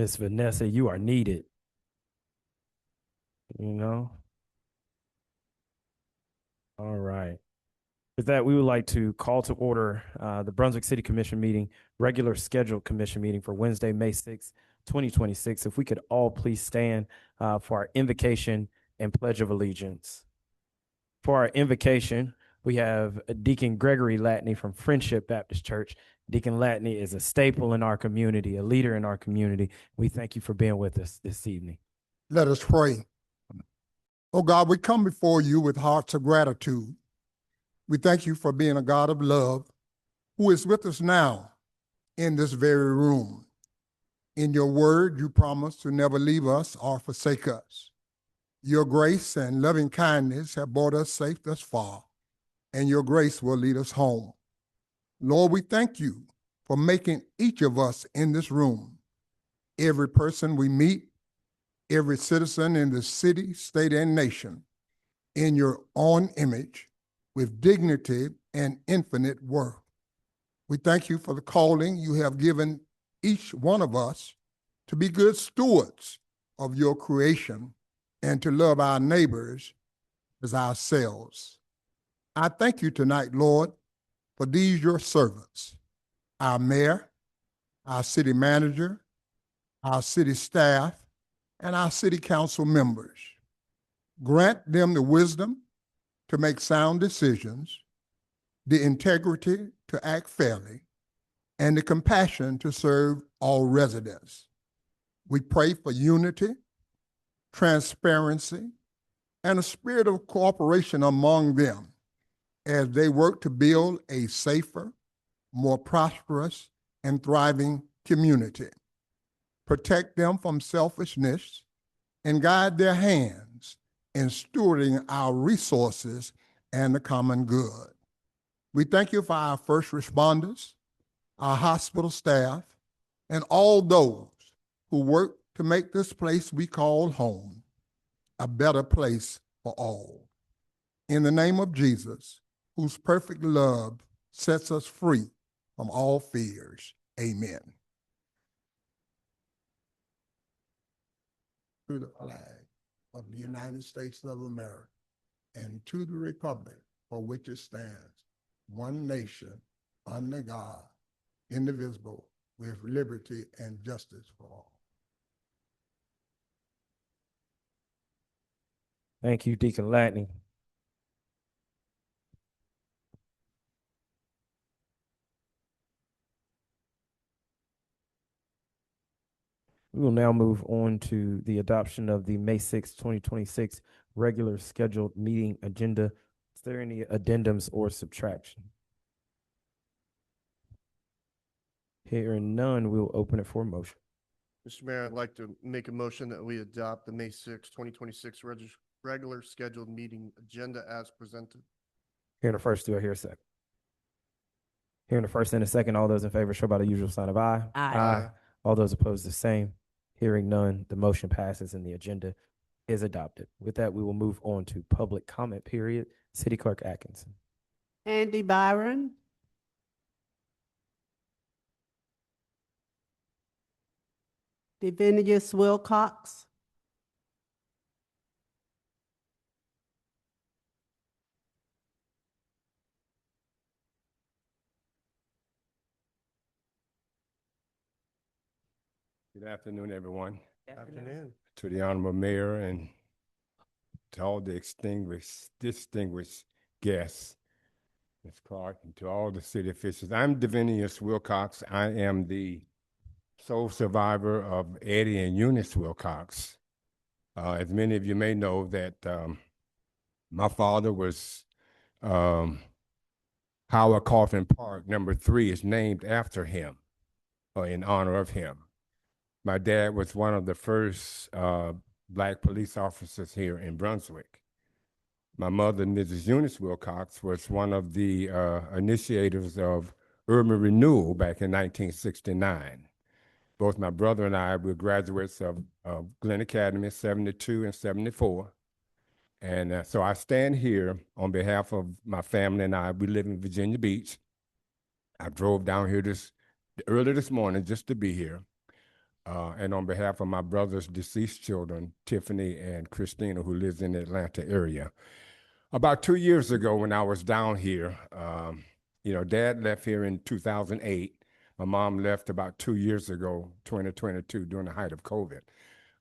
Miss Vanessa, you are needed. You know? All right. With that, we would like to call to order the Brunswick City Commission meeting, regular scheduled commission meeting for Wednesday, May 6th, 2026. If we could all please stand for our invocation and pledge of allegiance. For our invocation, we have Deacon Gregory Latney from Friendship Baptist Church. Deacon Latney is a staple in our community, a leader in our community. We thank you for being with us this evening. Let us pray. Oh God, we come before you with hearts of gratitude. We thank you for being a God of love who is with us now in this very room. In your word, you promise to never leave us or forsake us. Your grace and loving kindness have brought us safe thus far, and your grace will lead us home. Lord, we thank you for making each of us in this room, every person we meet, every citizen in the city, state, and nation, in your own image, with dignity and infinite worth. We thank you for the calling you have given each one of us to be good stewards of your creation and to love our neighbors as ourselves. I thank you tonight, Lord, for these your servants, our mayor, our city manager, our city staff, and our city council members. Grant them the wisdom to make sound decisions, the integrity to act fairly, and the compassion to serve all residents. We pray for unity, transparency, and a spirit of cooperation among them as they work to build a safer, more prosperous, and thriving community. Protect them from selfishness and guide their hands in stewarding our resources and the common good. We thank you for our first responders, our hospital staff, and all those who work to make this place we call home a better place for all. In the name of Jesus, whose perfect love sets us free from all fears. Amen. To the flag of the United States of America and to the republic for which it stands, one nation, under God, indivisible, with liberty and justice for all. Thank you, Deacon Latney. We will now move on to the adoption of the May 6, 2026 regular scheduled meeting agenda. Is there any addendums or subtraction? Hearing none, we'll open it for a motion. Mr. Mayor, I'd like to make a motion that we adopt the May 6, 2026 regular scheduled meeting agenda as presented. Hearing the first, do I hear a second? Hearing the first and a second, all those in favor show by the usual sign of aye. Aye. All those opposed, the same. Hearing none, the motion passes and the agenda is adopted. With that, we will move on to public comment period. City Clerk Atkinson. Andy Byron. Divinius Wilcox. Good afternoon, everyone. Afternoon. To the Honorable Mayor and to all the distinguished guests, Ms. Clark, and to all the city officials. I'm Divinius Wilcox. I am the sole survivor of Eddie and Eunice Wilcox. As many of you may know, that my father was Howard Coffin Park, number 3 is named after him, or in honor of him. My dad was one of the first Black police officers here in Brunswick. My mother, Mrs. Eunice Wilcox, was one of the initiators of urban renewal back in 1969. Both my brother and I were graduates of Glenn Academy, 72 and 74. And so I stand here on behalf of my family and I. We live in Virginia Beach. I drove down here early this morning just to be here. and on behalf of my brother's deceased children, Tiffany and Christina, who lives in the Atlanta area. About 2 years ago, when I was down here, Dad left here in 2008. My mom left about 2 years ago, 2022, during the height of COVID.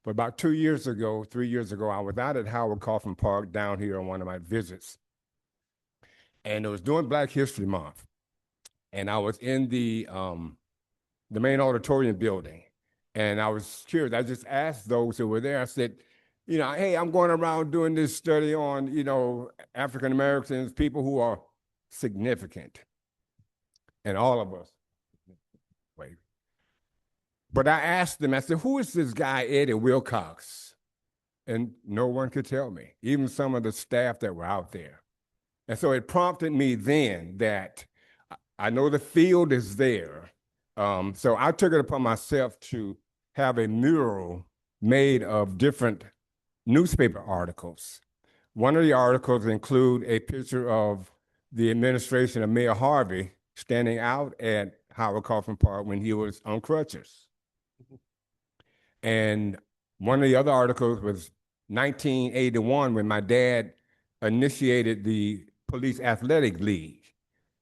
But about 2 years ago, 3 years ago, I was out at Howard Coffin Park down here on one of my visits. And it was during Black History Month. And I was in the main auditorium building. And I was curious. I just asked those who were there, I said, hey, I'm going around doing this study on, African Americans, people who are significant. And all of us. Wait. But I asked them, I said, who is this guy, Eddie Wilcox? And no one could tell me, even some of the staff that were out there. And so it prompted me then that I know the field is there. So I took it upon myself to have a mural made of different newspaper articles. One of the articles include a picture of the administration of Mayor Harvey standing out at Howard Coffin Park when he was on crutches. And one of the other articles was 1981 when my dad initiated the Police Athletic League,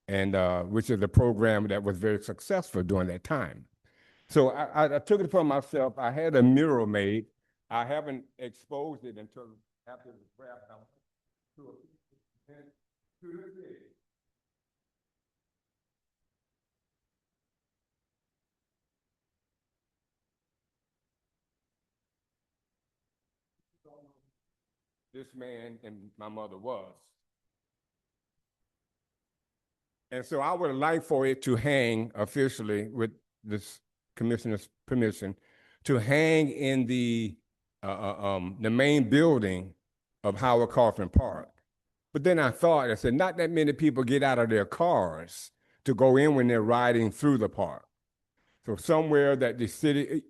and which is a program that was very successful during that time. So I took it upon myself. I had a mural made. I haven't exposed it until after the draft. This man and my mother was. And so I would like for it to hang officially, with this commissioner's permission, to hang in the main building of Howard Coffin Park. But then I said, not that many people get out of their cars to go in when they're riding through the park. So somewhere that the city,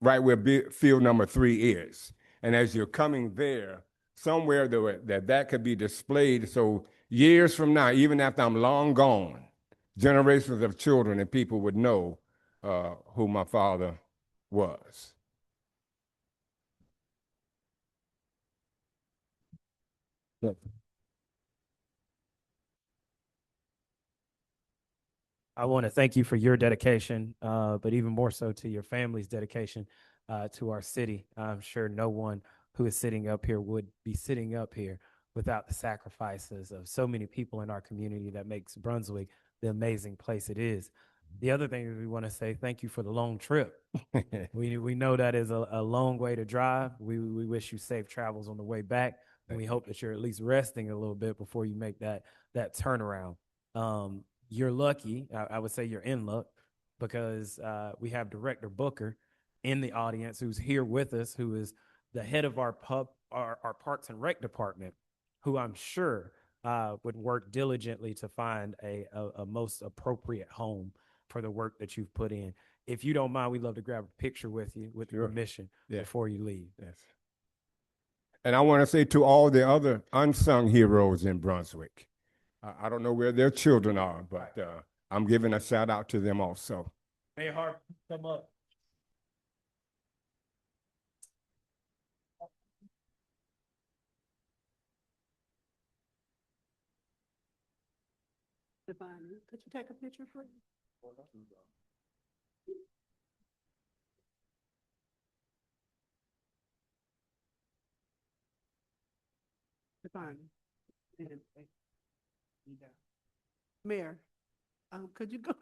right where field number 3 is. And as you're coming there, somewhere that could be displayed. So years from now, even after I'm long gone, generations of children and people would know who my father was. I want to thank you for your dedication, but even more so to your family's dedication to our city. I'm sure no one who is sitting up here would be sitting up here without the sacrifices of so many people in our community that makes Brunswick the amazing place it is. The other thing is we want to say thank you for the long trip. We know that is a long way to drive. We wish you safe travels on the way back, and we hope that you're at least resting a little bit before you make that turnaround. You're lucky. I would say you're in luck because we have Director Booker in the audience who's here with us, who is the head of our Parks and Rec department, who I'm sure would work diligently to find a most appropriate home for the work that you've put in. If you don't mind, we'd love to grab a picture with you with your permission before you leave. Yes. And I want to say to all the other unsung heroes in Brunswick, I don't know where their children are, but I'm giving a shout out to them also. Hey, Harp, come up. Stefani, could you take a picture for me? Stefani. Mayor, could you go?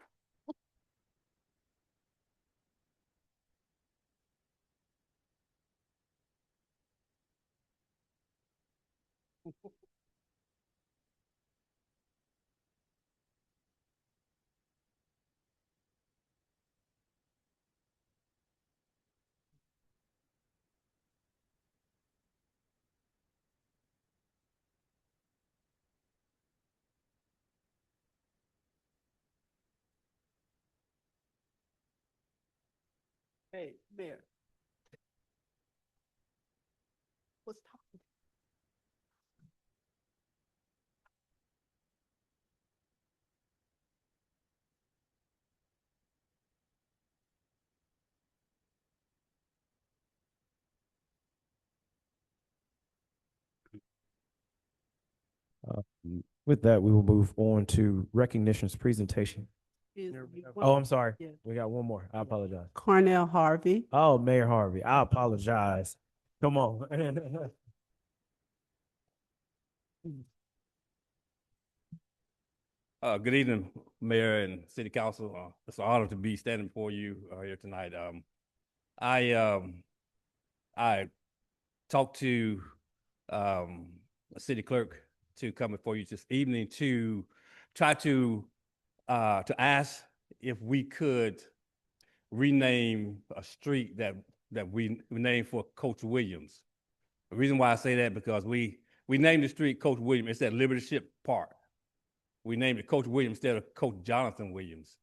Hey, Mayor. What's talking? With that, we will move on to recognitions presentation. Excuse Mayor, we me, have- one- Oh, I'm sorry. Yeah. We got one more. I apologize. Cornell Harvey. Oh, Mayor Harvey, I apologize. Come on. Good evening, Mayor and City Council. It's an honor to be standing before you here tonight. I talked to the city clerk to come before you this evening to try to ask if we could rename a street that we named for Coach Williams. The reason why I say that because we named the street Coach Williams. It's at Liberty Ship Park. We named it Coach Williams instead of Coach Jonathan Williams.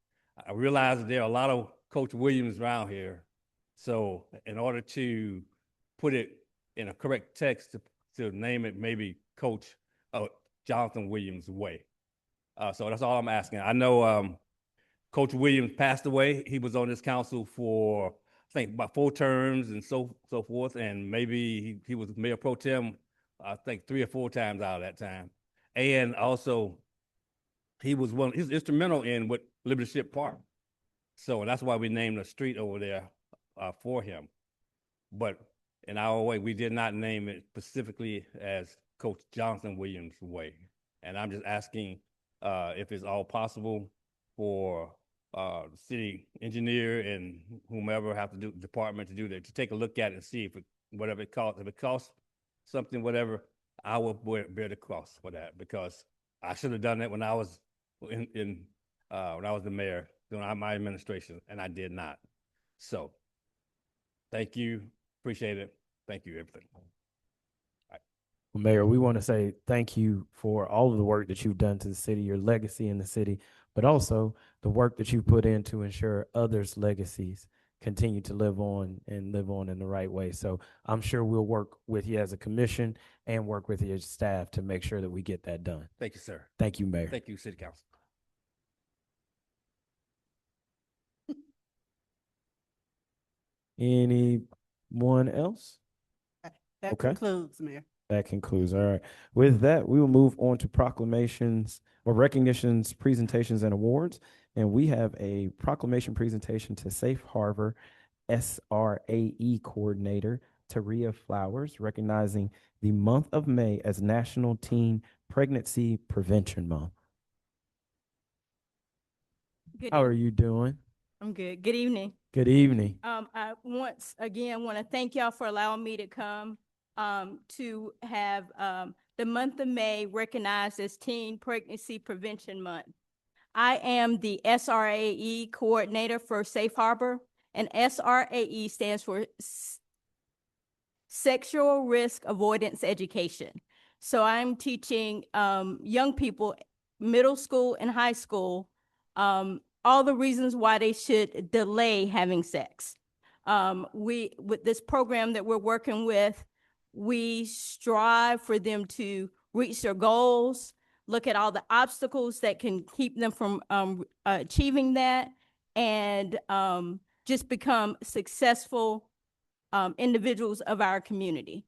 I realize that there are a lot of Coach Williams around here. So in order to put it in a correct text to name it maybe Coach Jonathan Williams Way. So that's all I'm asking. I know Coach Williams passed away. He was on this council for, I think, about 4 terms and so forth. And maybe he was mayor pro tem, I think 3 or 4 times out of that time. And also, he was instrumental in with Liberty Ship Park. So that's why we named a street over there for him. But in our way, we did not name it specifically as Coach Jonathan Williams Way. And I'm just asking if it's all possible for the city engineer and whomever have to do department to do that, to take a look at it and see if whatever it costs, if it costs something, whatever, I will bear the cost for that, because I should have done that when I was when I was the mayor during my administration, and I did not. So thank you, appreciate it. Thank you, everything. Well, Mayor, we want to say thank you for all of the work that you've done to the city, your legacy in the city, but also the work that you put in to ensure others' legacies continue to live on in the right way. So I'm sure we'll work with you as a commission and work with your staff to make sure that we get that done. Thank you, sir. Thank you, Mayor. Thank you, City Council. Anyone else? That Okay. concludes, Mayor. That concludes. All right. With that, we will move on to proclamations or recognitions, presentations, and awards. And we have a proclamation presentation to Safe Harbor SRAE Coordinator, Taria Flowers, recognizing the month of May as National Teen Pregnancy Prevention Month. Good How are evening. you doing? I'm good. Good evening. Good evening. I once again want to thank y'all for allowing me to come to have the month of May recognized as Teen Pregnancy Prevention Month. I am the SRAE coordinator for Safe Harbor, and SRAE stands for Sexual Risk Avoidance Education. So I'm teaching young people, middle school and high school, all the reasons why they should delay having sex. With this program that we're working with, we strive for them to reach their goals, look at all the obstacles that can keep them from achieving that, and just become successful individuals of our community.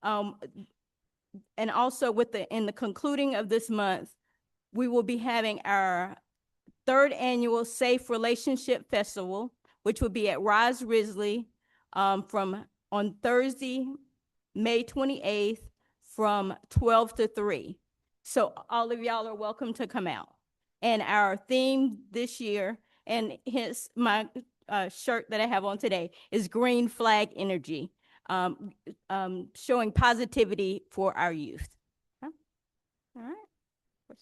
And also in the concluding of this month, we will be having our 3rd annual Safe Relationship Festival, which will be at Rise Risley on Thursday, May 28th from 12 to 3. So all of y'all are welcome to come out. And our theme this year, and hence my shirt that I have on today, is Green Flag Energy, showing positivity for our youth. Huh? All right.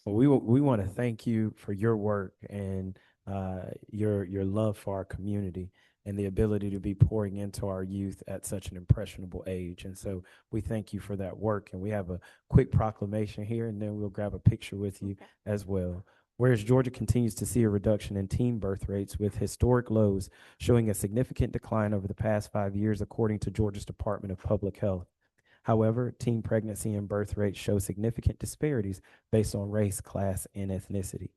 Well, we want to thank you for your work and your love for our community and the ability to be pouring into our youth at such an impressionable age. And so we thank you for that work. And we have a quick proclamation here, and then we'll grab a picture with you as well. Whereas Georgia continues to see a reduction in teen birth rates with historic lows showing a significant decline over the past 5 years, according to Georgia's Department of Public Health. However, teen pregnancy and birth rates show significant disparities based on race, class, and ethnicity.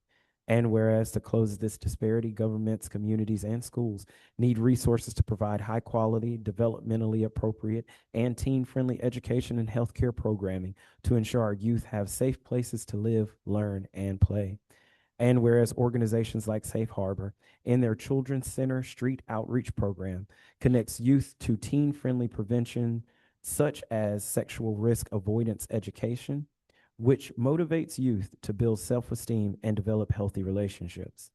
And whereas to close this disparity, governments, communities, and schools need resources to provide high quality, developmentally appropriate, and teen friendly education and healthcare programming to ensure our youth have safe places to live, learn, and play. And whereas organizations like Safe Harbor and their Children's Center Street Outreach Program connects youth to teen-friendly prevention such as sexual risk avoidance education, which motivates youth to build self-esteem and develop healthy relationships.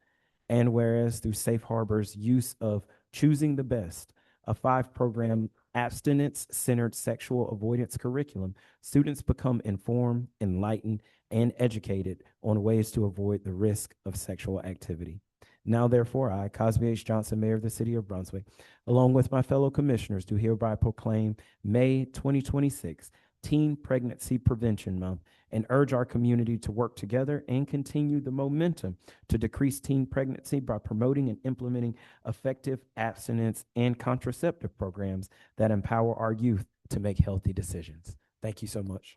And whereas through Safe Harbor's use of Choosing the Best, a 5-program abstinence-centered sexual avoidance curriculum, students become informed, enlightened, and educated on ways to avoid the risk of sexual activity. Now, therefore, I, Cosby H. Johnson, Mayor of the City of Brunswick, along with my fellow commissioners, do hereby proclaim May 2026 Teen Pregnancy Prevention Month and urge our community to work together and continue the momentum to decrease teen pregnancy by promoting and implementing effective abstinence and contraceptive programs that empower our youth to make healthy decisions. Thank you so much.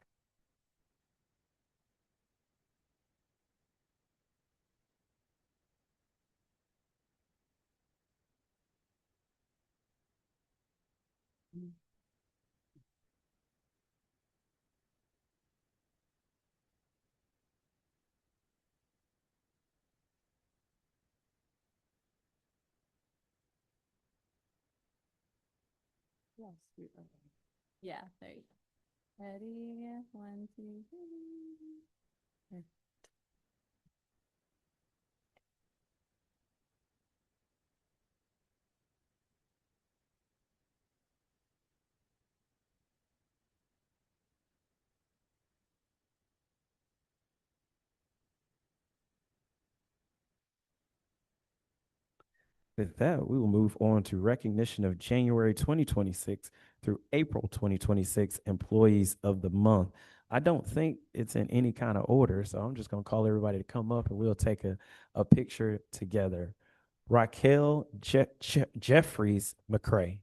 Yeah, there you go. Ready, 1, 2, 3. With that, we will move on to recognition of January 2026 through April 2026 Employees of the Month. I don't think it's in any kind of order, so I'm just going to call everybody to come up and we'll take a picture together. Raquel Jeffries McCray.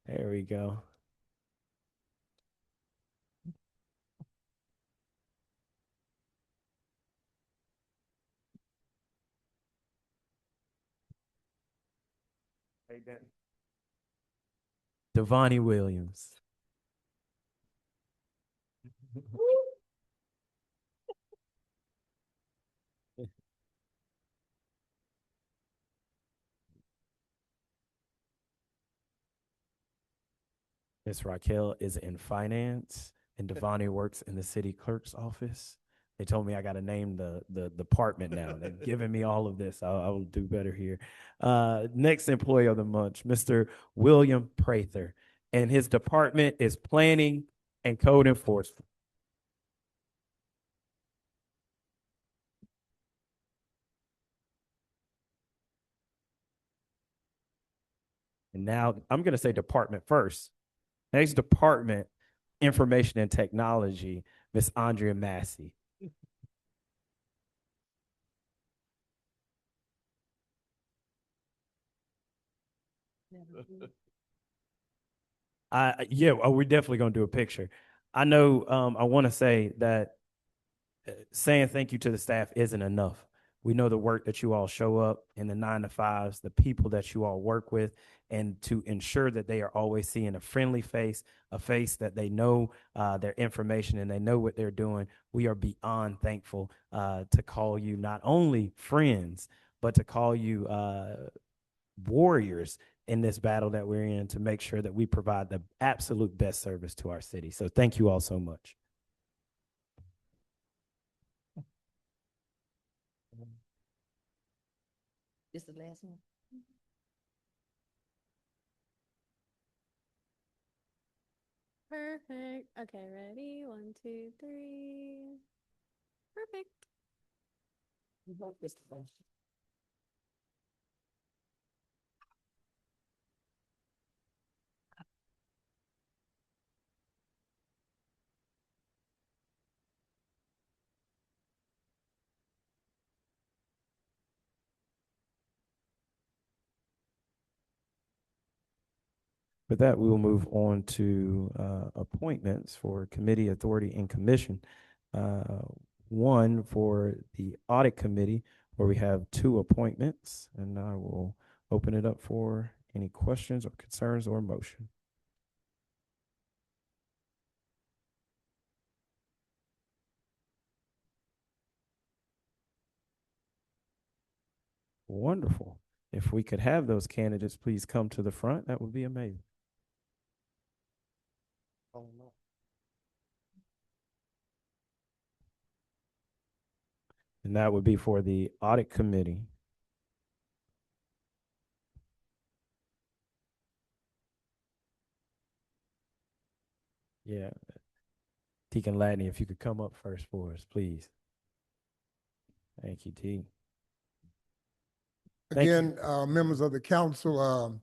There we go. Devonnie Williams. Miss Raquel is in finance and Devonnie works in the city clerk's office. They told me I got to name the department now. They've given me all of this. I will do better here. Next employee of the month, Mr. William Prather, and his department is planning and code enforcement. And now I'm going to say department first. Next department, information and technology, Miss Andrea Massey. Yeah, we're definitely gonna do a picture. I know I want to say that saying thank you to the staff isn't enough. We know the work that you all show up in the 9 to 5s, the people that you all work with, and to ensure that they are always seeing a friendly face, a face that they know their information and they know what they're doing. We are beyond thankful to call you not only friends, but to call you warriors in this battle that we're in to make sure that we provide the absolute best service to our city. So thank you all so much. This the last one. Perfect. Okay, ready? 1, 2, 3. Perfect. With that, we will move on to appointments for committee, authority, and commission. One for the audit committee, where we have 2 appointments, and I will open it up for any questions or concerns or motion. Wonderful. If we could have those candidates please come to the front, that would be amazing. Oh, no. And that would be for the audit committee. Yeah. Deacon Latney, if you could come up first for us, please. Thank you, T. Thank you. Again, members of the council,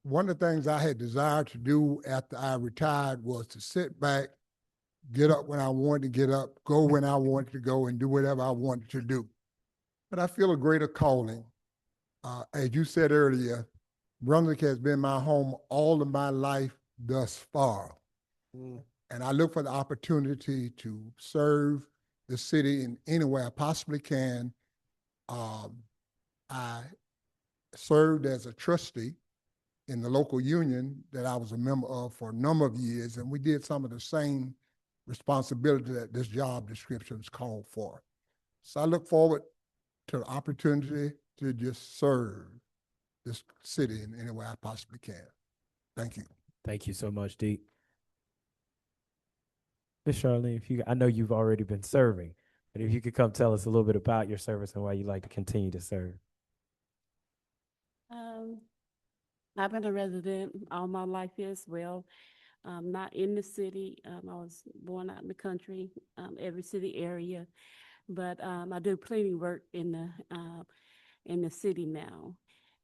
one of the things I had desired to do after I retired was to sit back, get up when I wanted to get up, go when I wanted to go, and do whatever I wanted to do. But I feel a greater calling. As you said earlier, Brunswick has been my home all of my life thus far. Mm. And I look for the opportunity to serve the city in any way I possibly can. I served as a trustee in the local union that I was a member of for a number of years, and we did some of the same responsibility that this job description is called for. So I look forward to the opportunity to just serve this city in any way I possibly can. Thank you. Thank you so much, Dee. Ms. Charlene, if you, I know you've already been serving, but if you could come tell us a little bit about your service and why you'd like to continue to serve. I've been a resident all my life as well. Not in the city. I was born out in the country, every city area, but I do plenty work in the city now.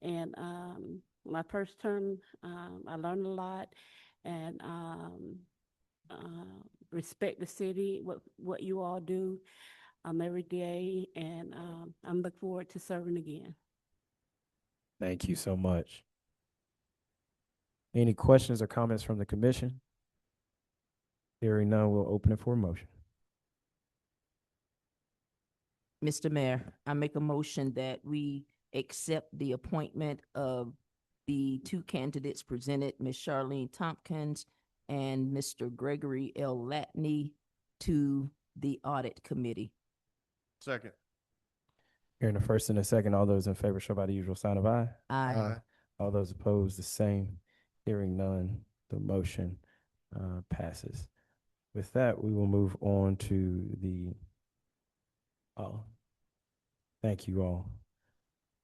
And my first term, I learned a lot, and respect the city, what you all do every day, and I'm looking forward to serving again. Thank you so much. Any questions or comments from the commission? Hearing none, we'll open it for a motion. Mr. Mayor, I make a motion that we accept the appointment of the 2 candidates presented, Ms. Charlene Tompkins and Mr. Gregory L. Latney, to the audit committee. Second. Hearing a first and a second, all those in favor show by the usual sign of aye. Aye. All those opposed, the same. Hearing none, the motion passes. With that, we will move on to the, thank you all.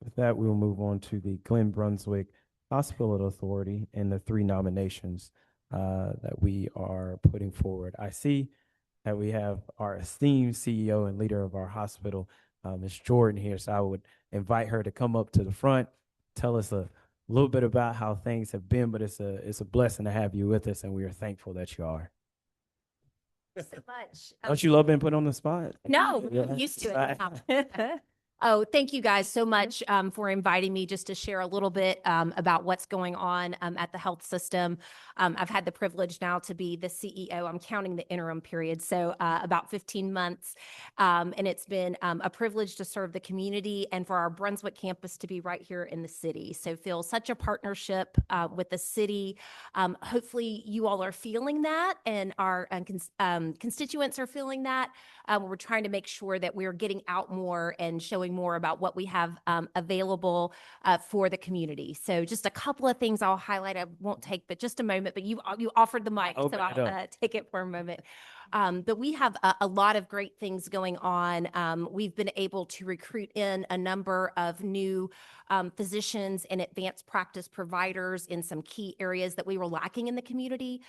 With that, we will move on to the Glen Brunswick Hospital Authority and the 3 nominations that we are putting forward. I see that we have our esteemed CEO and leader of our hospital, Ms. Jordan here, so I would invite her to come up to the front, tell us a little bit about how things have been, but it's a blessing to have you with us, and we are thankful that you are. So much. Don't you love being put on the spot? No, Yeah. I'm used to it now. Oh, thank you guys so much for inviting me just to share a little bit about what's going on at the health system. I've had the privilege now to be the CEO. I'm counting the interim period, so about 15 months. And it's been a privilege to serve the community and for our Brunswick campus to be right here in the city. So feel such a partnership with the city. Hopefully you all are feeling that, and our constituents are feeling that. We're trying to make sure that we're getting out more and showing more about what we have available for the community. So just a couple of things I'll highlight. I won't take but just a moment, but you offered the mic, so Open it I'll take it for a moment. But we have a lot of great things going on. We've been able to recruit in a number of new physicians and advanced practice providers in some key areas that we were lacking in the community.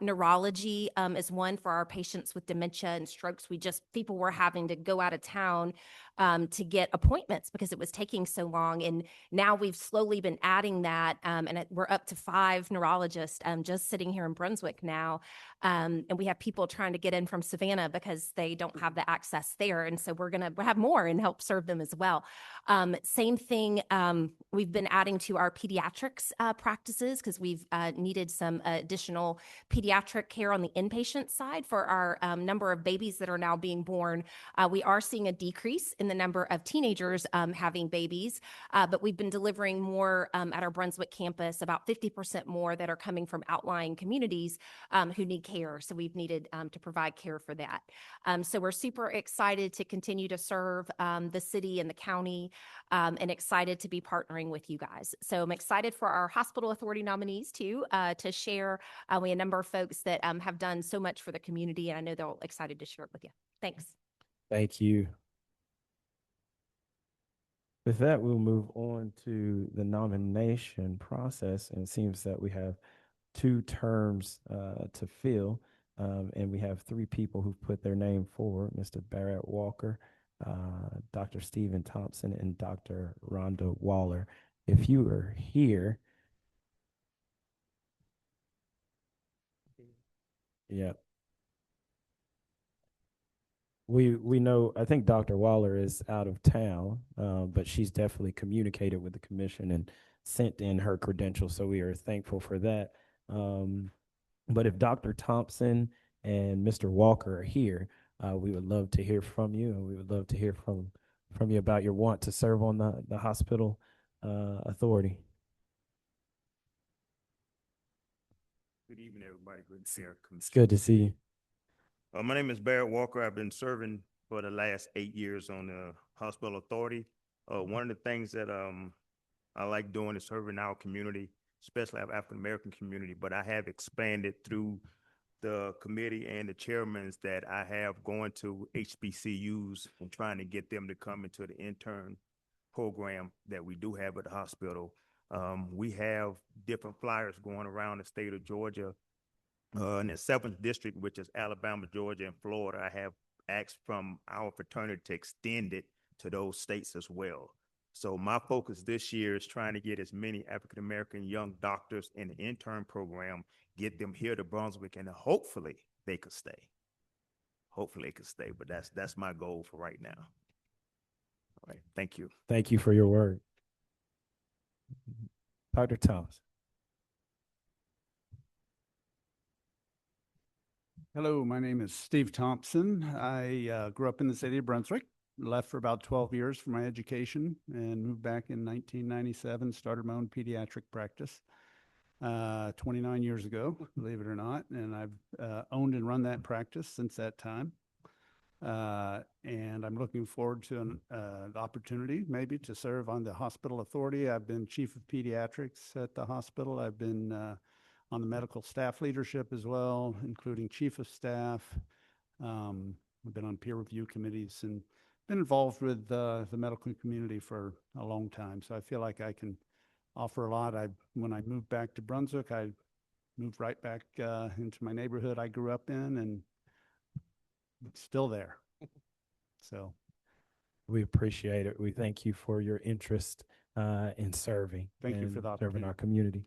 Neurology is one for our patients with dementia and strokes. People were having to go out of town to get appointments because it was taking so long. And now we've slowly been adding that, and we're up to 5 neurologists just sitting here in Brunswick now. And we have people trying to get in from Savannah because they don't have the access there. And so we're going to have more and help serve them as well. Same thing, we've been adding to our pediatrics practices because we've needed some additional pediatric care on the inpatient side for our number of babies that are now being born. We are seeing a decrease in the number of teenagers having babies, but we've been delivering more at our Brunswick campus, about 50% more that are coming from outlying communities who need care. So we've needed to provide care for that. So we're super excited to continue to serve the city and the county, and excited to be partnering with you guys. So I'm excited for our hospital authority nominees too, to share. We have a number of folks that have done so much for the community, and I know they're all excited to share it with you. Thanks. Thank you. With that, we'll move on to the nomination process, and it seems that we have 2 terms to fill, and we have 3 people who've put their name forward: Mr. Barrett Walker, Dr. Stephen Thompson, and Dr. Rhonda Waller. If you are here, yeah. We know, I think Dr. Waller is out of town, but she's definitely communicated with the commission and sent in her credentials, so we are thankful for that. But if Dr. Thompson and Mr. Walker are here, we would love to hear from you, and we would love to hear from you about your want to serve on the hospital authority. Good evening, everybody. Good to see you. It's good to see you. My name is Barrett Walker. I've been serving for the last 8 years on the hospital authority. One of the things that I like doing is serving our community, especially our African-American community, but I have expanded through the committee and the chairmen that I have going to HBCUs and trying to get them to come into the intern program that we do have at the hospital. We have different flyers going around the state of Georgia. In the 7th district, which is Alabama, Georgia, and Florida, I have asked from our fraternity to extend it to those states as well. So my focus this year is trying to get as many African-American young doctors in the intern program, get them here to Brunswick, and hopefully they could stay. Hopefully they could stay, but that's my goal for right now. All right, thank you. Thank you for your word. Dr. Thomas. Hello, my name is Steve Thompson. I grew up in the city of Brunswick, left for about 12 years for my education, and moved back in 1997, started my own pediatric practice 29 years ago, believe it or not. And I've owned and run that practice since that time. And I'm looking forward to an opportunity maybe to serve on the hospital authority. I've been chief of pediatrics at the hospital. I've been on the medical staff leadership as well, including chief of staff. I've been on peer review committees and been involved with the medical community for a long time. So I feel like I can offer a lot. When I moved back to Brunswick, I moved right back into my neighborhood I grew up in, and it's still there. So we appreciate it. We thank you for your interest in serving. Thank you for the opportunity. Serving our community.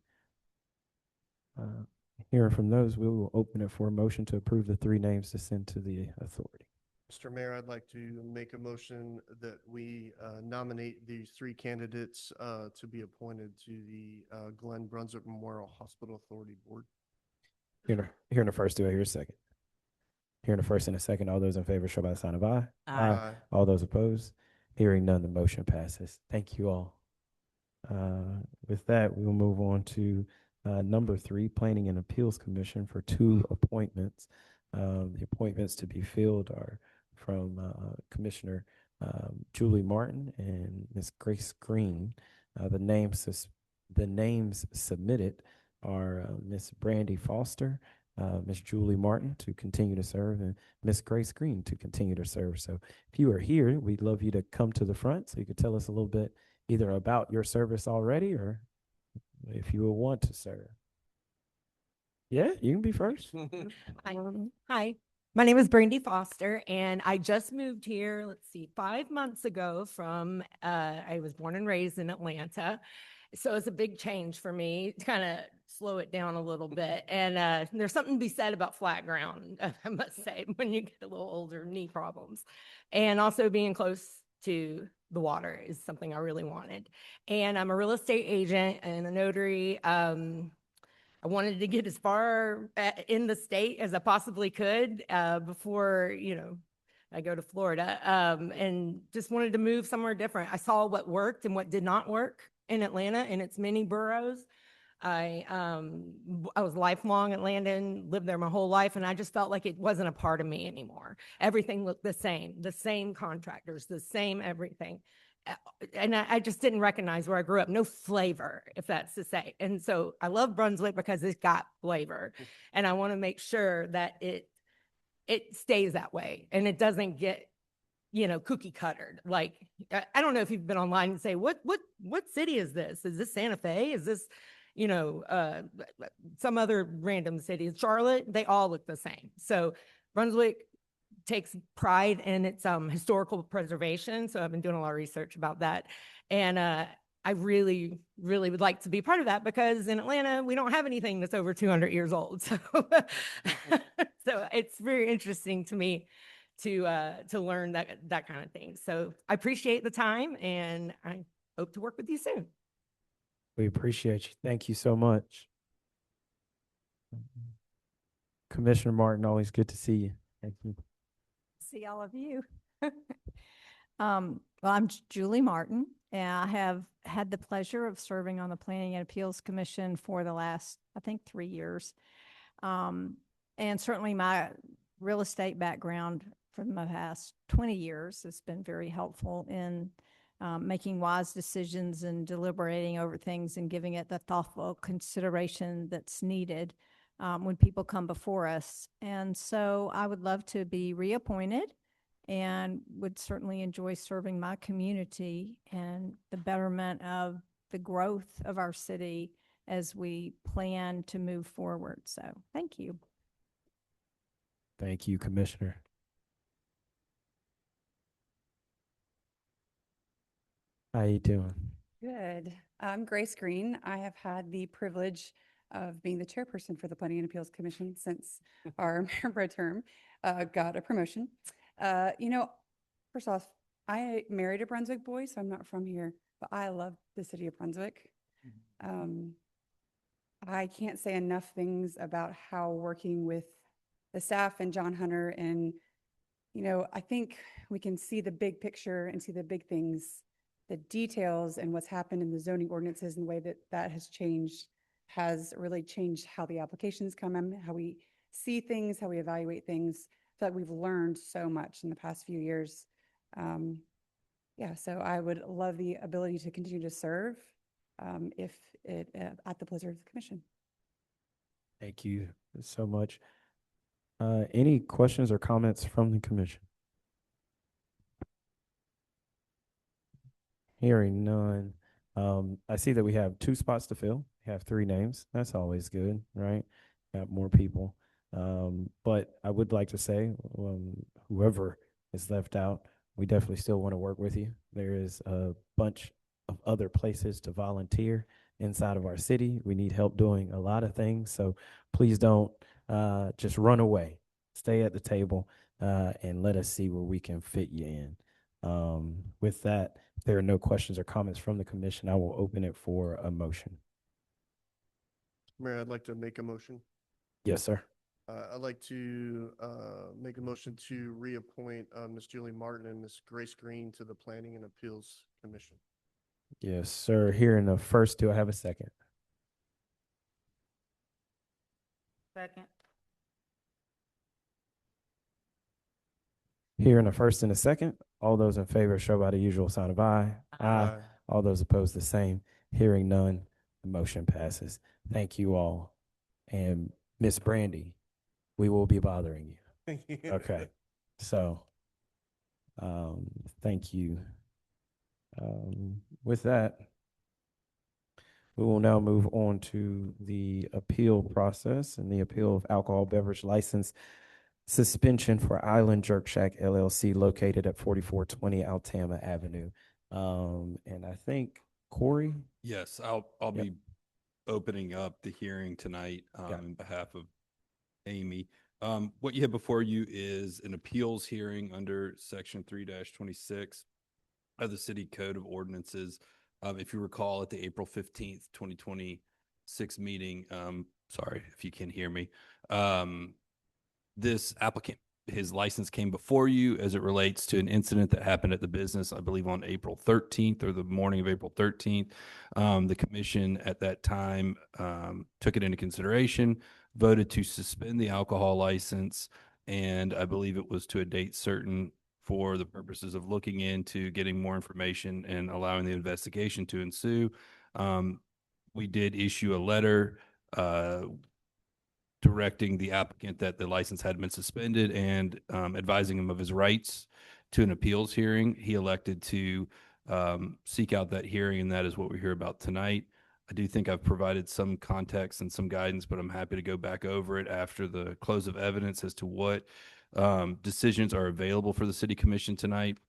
Hearing from those, we will open it for a motion to approve the 3 names to send to the authority. Mr. Mayor, I'd like to make a motion that we nominate these 3 candidates to be appointed to the Glen Brunswick Memorial Hospital Authority Board. Hearing the first, do I hear a second? Hearing the first and a second, all those in favor show by the sign of aye. Aye. All those opposed? Hearing none, the motion passes. Thank you all. With that, we will move on to number 3, Planning and Appeals Commission for 2 appointments. The appointments to be filled are from Commissioner Julie Martin and Ms. Grace Green. The names submitted are Ms. Brandy Foster, Ms. Julie Martin to continue to serve, and Ms. Grace Green to continue to serve. So if you are here, we'd love you to come to the front so you could tell us a little bit either about your service already or if you will want to serve. Yeah, you can be first. Hi, my name is Brandy Foster, and I just moved here, 5 months ago from, I was born and raised in Atlanta. So it's a big change for me to kind of slow it down a little bit. And there's something to be said about flat ground, I must say, when you get a little older, knee problems. And also being close to the water is something I really wanted. And I'm a real estate agent and a notary. I wanted to get as far in the state as I possibly could before, I go to Florida, and just wanted to move somewhere different. I saw what worked and what did not work in Atlanta and its many boroughs. I was lifelong Atlantan, lived there my whole life, and I just felt like it wasn't a part of me anymore. Everything looked the same contractors, the same everything. And I just didn't recognize where I grew up. No flavor, if that's to say. And so I love Brunswick because it's got flavor. And I want to make sure that it stays that way and it doesn't get, cookie cuttered. Like, I don't know if you've been online and say, what city is this? Is this Santa Fe? Is this, some other random city? Charlotte? They all look the same. So Brunswick takes pride in its historical preservation. So I've been doing a lot of research about that. And I really, really would like to be part of that because in Atlanta, we don't have anything that's over 200 years old. So, so it's very interesting to me to learn that kind of thing. So I appreciate the time and I hope to work with you soon. We appreciate you. Thank you so much. Commissioner Martin, always good to see you. Thank you. See all of you. Well, I'm Julie Martin, and I have had the pleasure of serving on the Planning and Appeals Commission for the last, I think, 3 years. And certainly my real estate background for the past 20 years has been very helpful in making wise decisions and deliberating over things and giving it the thoughtful consideration that's needed when people come before us. And so I would love to be reappointed and would certainly enjoy serving my community and the betterment of the growth of our city as we plan to move forward. So thank you. Thank you, Commissioner. How you doing? Good. I'm Grace Green. I have had the privilege of being the chairperson for the Planning and Appeals Commission since our mayor pro term got a promotion. First off, I married a Brunswick boy, so I'm not from here, but I love the city of Brunswick. I can't say enough things about how working with the staff and John Hunter and, I think we can see the big picture and see the big things, the details and what's happened in the zoning ordinances and the way that has changed has really changed how the applications come in, how we see things, how we evaluate things. I feel like we've learned so much in the past few years. So I would love the ability to continue to serve if it at the pleasure of the commission. Thank you so much. Any questions or comments from the commission? Hearing none. I see that we have 2 spots to fill. We have 3 names. That's always good, right? Got more people. But I would like to say, whoever is left out, we definitely still want to work with you. There is a bunch of other places to volunteer inside of our city. We need help doing a lot of things. So please don't just run away. Stay at the table and let us see where we can fit you in. With that, if there are no questions or comments from the commission, I will open it for a motion. Mayor, I'd like to make a motion. Yes, sir. I'd like to make a motion to reappoint Ms. Julie Martin and Ms. Grace Green to the Planning and Appeals Commission. Yes, sir. Here in the first, do I have a second? Second. Here in the first and a second, all those in favor show by the usual sign of aye. Aye. All those opposed, the same. Hearing none, the motion passes. Thank you all. And Miss Brandy, we will be bothering you. Okay. So, thank you. With that, we will now move on to the appeal process and the appeal of alcohol beverage license suspension for Island Jerk Shack LLC located at 4420 Altama Avenue. And I think Corey. Yes, I'll Yep. be opening up the hearing tonight on behalf of Amy. What you have before you is an appeals hearing under section 3-26 of the City Code of Ordinances. If you recall, at the April 15th, 2026 meeting, sorry if you can hear me, this applicant, his license came before you as it relates to an incident that happened at the business, I believe on April 13th or the morning of April 13th. The commission at that time took it into consideration, voted to suspend the alcohol license, and I believe it was to a date certain for the purposes of looking into getting more information and allowing the investigation to ensue. We did issue a letter directing the applicant that the license had been suspended and advising him of his rights to an appeals hearing. He elected to seek out that hearing, and that is what we hear about tonight. I do think I've provided some context and some guidance, but I'm happy to go back over it after the close of evidence as to what decisions are available for the city commission tonight.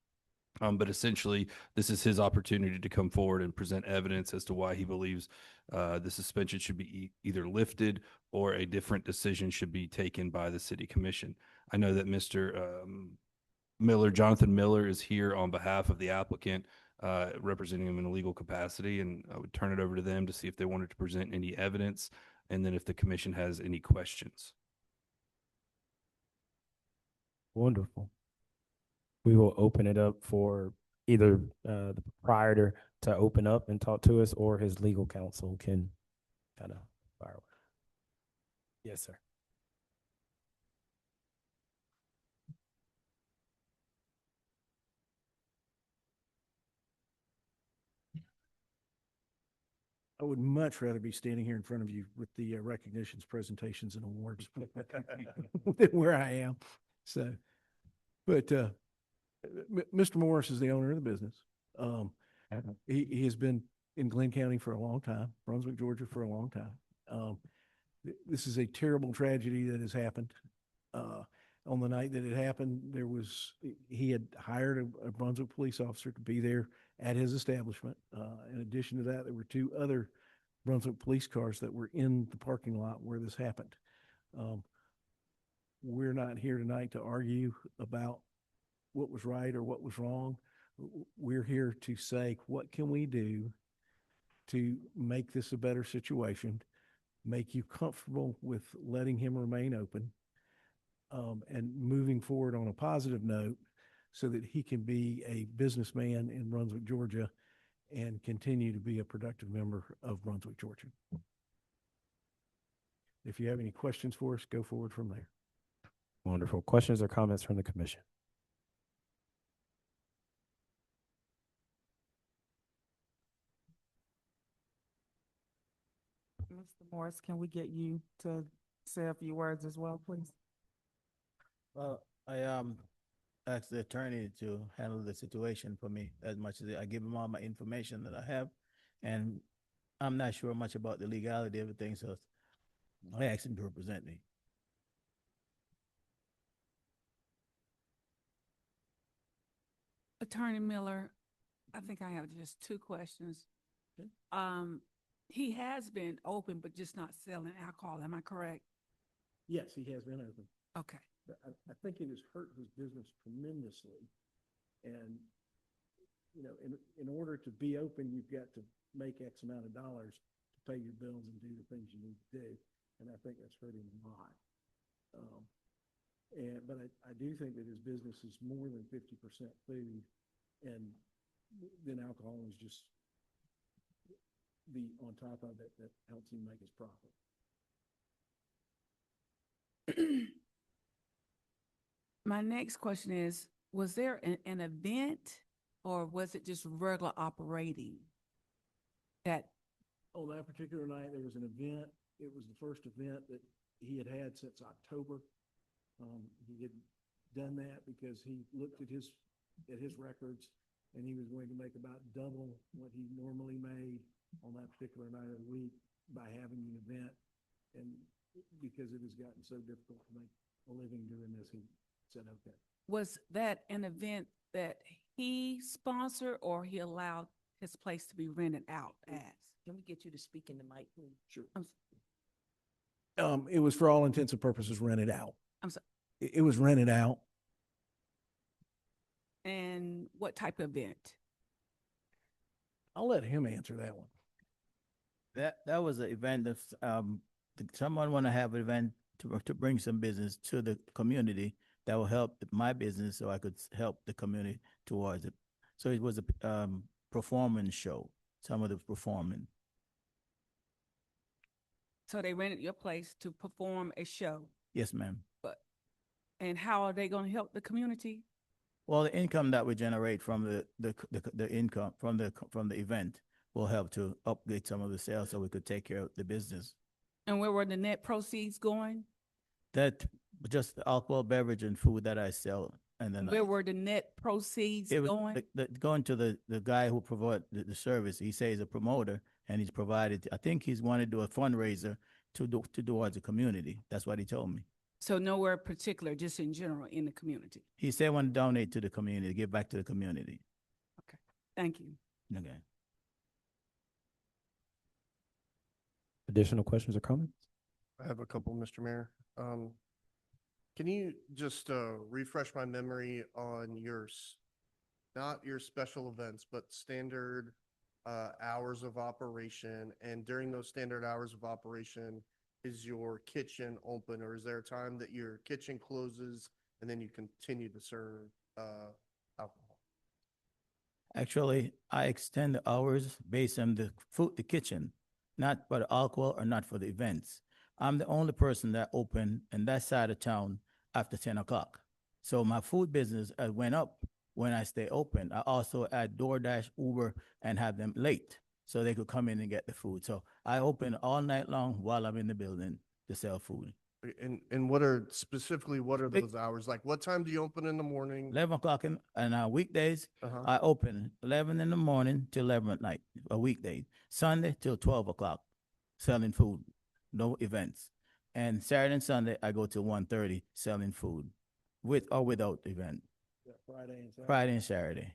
But essentially, this is his opportunity to come forward and present evidence as to why he believes the suspension should be either lifted or a different decision should be taken by the city commission. I know that Mr. Miller, Jonathan Miller, is here on behalf of the applicant, representing him in a legal capacity, and I would turn it over to them to see if they wanted to present any evidence, and then if the commission has any questions. Wonderful. We will open it up for either the proprietor to open up and talk to us, or his legal counsel can kind of fire. Yes, sir. I would much rather be standing here in front of you with the recognitions, presentations, and awards than where I am. So, but Mr. Morris is the owner of the business. He has been in Glenn County for a long time, Brunswick, Georgia for a long time. This is a terrible tragedy that has happened. On the night that it happened, he had hired a Brunswick police officer to be there at his establishment. In addition to that, there were two other Brunswick police cars that were in the parking lot where this happened. We're not here tonight to argue about what was right or what was wrong. We're here to say, what can we do to make this a better situation, make you comfortable with letting him remain open, and moving forward on a positive note so that he can be a businessman in Brunswick, Georgia, and continue to be a productive member of Brunswick, Georgia. If you have any questions for us, go forward from there. Wonderful. Questions or comments from the commission? Mr. Morris, can we get you to say a few words as well, please? Well, I asked the attorney to handle the situation for me as much as I give him all my information that I have, and I'm not sure much about the legality of everything, so I asked him to represent me. Attorney Miller, I think I have just two questions. He has been open, but just not selling alcohol. Am I correct? Yes, he has been open. Okay. I think it has hurt his business tremendously. And, in order to be open, you've got to make X amount of dollars to pay your bills and do the things you need to do. And I think that's hurt him a lot. But I do think that his business is more than 50% food, and then alcohol is just the on top of it that helps him make his profit. My next question is, was there an event or was it just regular operating? On that particular night, there was an event. It was the first event that he had since October. He had done that because he looked at his records, and he was going to make about double what he normally made on that particular night of the week by having an event. And because it has gotten so difficult to make a living doing this, he said, okay. Was that an event that he sponsored or he allowed his place to be rented out as? Can we get you to speak in the mic, please? Sure. It was for all intents and purposes rented out. I'm sorry, It was rented out. and what type of event? I'll let him answer that one. That was an event of, someone want to have an event to bring some business to the community that will help my business so I could help the community towards it. So it was a, performance show, some of the performing. So they rented your place to perform a show, Yes, ma'am. and how are they gonna help the community? Well, the income that we generate from the income from the event will help to upgrade some of the sales so we could take care of the business. And where were the net proceeds going? That just the alcohol, beverage, and food that I sell, and then Where were the net proceeds it was going? going to the guy who provide the service. He says he's a promoter, and he's provided. I think he's wanted to do a fundraiser to do towards the community. That's what he told me. So nowhere particular, just in general in the community. He said want to donate to the community, give back to the community. Thank you. Okay. Additional questions or comments? I have a couple, Mr. Mayor. Can you just refresh my memory on not your special events, but standard hours of operation? And during those standard hours of operation, is your kitchen open, or is there a time that your kitchen closes and then you continue to serve alcohol? Actually, I extend the hours based on the food, the kitchen, not for the alcohol or not for the events. I'm the only person that open in that side of town after 10 o'clock. So my food business went up when I stay open. I also add DoorDash, Uber, and have them late so they could come in and get the food. So I open all night long while I'm in the building to sell food. And what are those hours? Like, what time do you open in the morning? 11 o'clock and weekdays, Uh-huh. I open 11 in the morning till 11 at night, a weekday. Sunday till 12 o'clock, selling food, no events. And Saturday and Sunday, I go till 1:30 selling food, with or without event, Friday and Saturday. Friday and Saturday,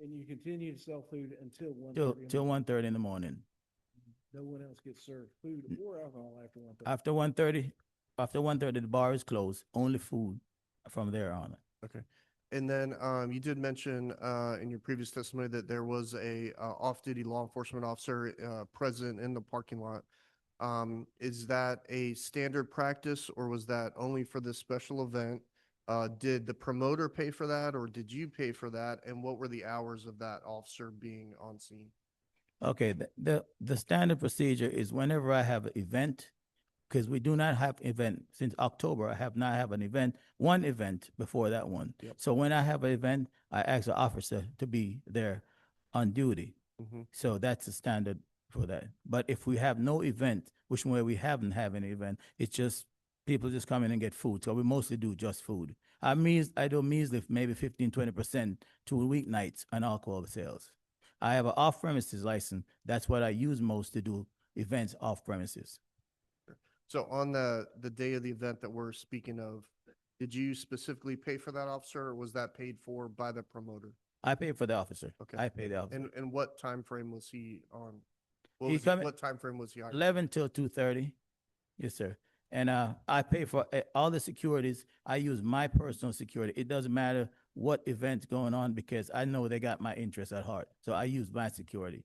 And you continue to sell food until 1:30 till in the till morning. 1:30 in the morning. No one else gets served food or alcohol after 1:30. After 1:30, the bar is closed, only food from there on. Okay. And then you did mention in your previous testimony that there was a off-duty law enforcement officer present in the parking lot. Is that a standard practice, or was that only for this special event? Did the promoter pay for that, or did you pay for that? And what were the hours of that officer being on scene? Okay, the standard procedure is whenever I have an event, because we do not have event since October. I have not have an event, one event before that one. Yep. So when I have an event, I ask the officer to be there on duty. Mhm. So that's the standard for that. But if we have no event, which way we haven't have any event, it's just people just come in and get food. So we mostly do just food. I do measly maybe 15-20% to weeknights on alcohol sales. I have an off premises license. That's what I use most to do events off premises. So on the day of the event that we're speaking of, did you specifically pay for that officer, or was that paid for by the promoter? I pay for the officer. Okay. I pay the officer. And what time frame was he on? What time frame was he on? 11 till 2:30. Yes, sir. And I pay for all the securities. I use my personal security. It doesn't matter what event's going on because I know they got my interest at heart. So I use my security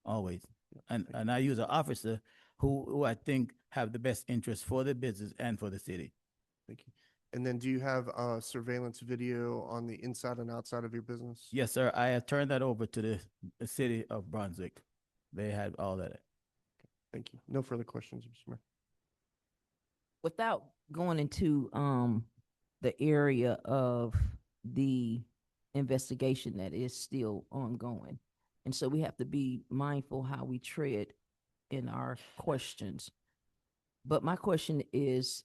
always. And I use an officer who I think have the best interest for the business and for the city. Thank you. And then do you have surveillance video on the inside and outside of your business? Yes, sir. I have turned that over to the city of Brunswick. They had all that. Thank you. No further questions, Mr. Mayor. Without going into the area of the investigation that is still ongoing. And so we have to be mindful how we tread in our questions. But my question is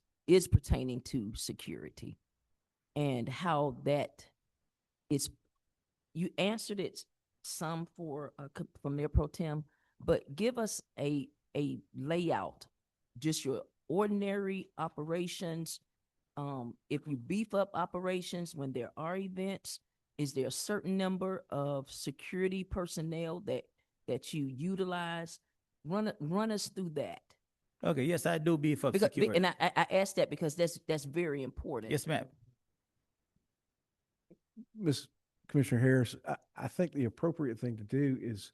pertaining to security and how that is, you answered it some for Mayor Pro Tem, but give us a layout, just your ordinary operations. If you beef up operations when there are events, is there a certain number of security personnel that you utilize? Run us through that. Okay, yes, I do beef up Because, security. and I ask that because that's very important. Yes, ma'am. Ms. Commissioner Harris, I think the appropriate thing to do is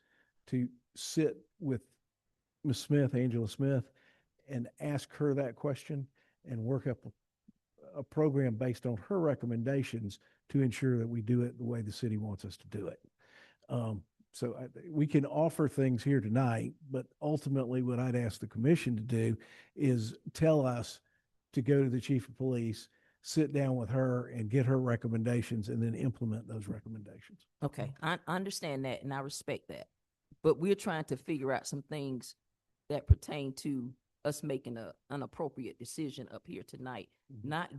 to sit with Ms. Smith, Angela Smith, and ask her that question and work up a program based on her recommendations to ensure that we do it the way the city wants us to do it. So we can offer things here tonight, but ultimately what I'd ask the commission to do is tell us to go to the chief of police, sit down with her and get her recommendations and then implement those recommendations. Okay, I understand that and I respect that. But we're trying to figure out some things that pertain to us making an appropriate decision up here tonight. Not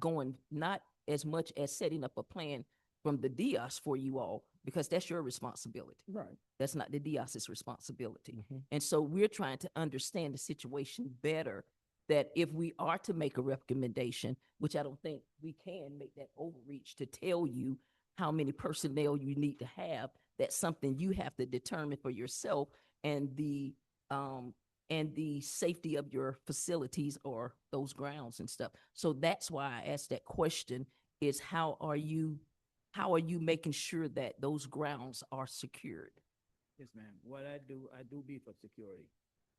as much as setting up a plan from the DIOS for you all, because that's your responsibility. Right. That's not the DIOS's responsibility. And so we're trying to understand the situation better, that if we are to make a recommendation, which I don't think we can make that overreach to tell you how many personnel you need to have, that's something you have to determine for yourself, and the safety of your facilities or those grounds and stuff. So that's why I asked that question, is how are you making sure that those grounds are secured? Yes, ma'am. What I do beef up security.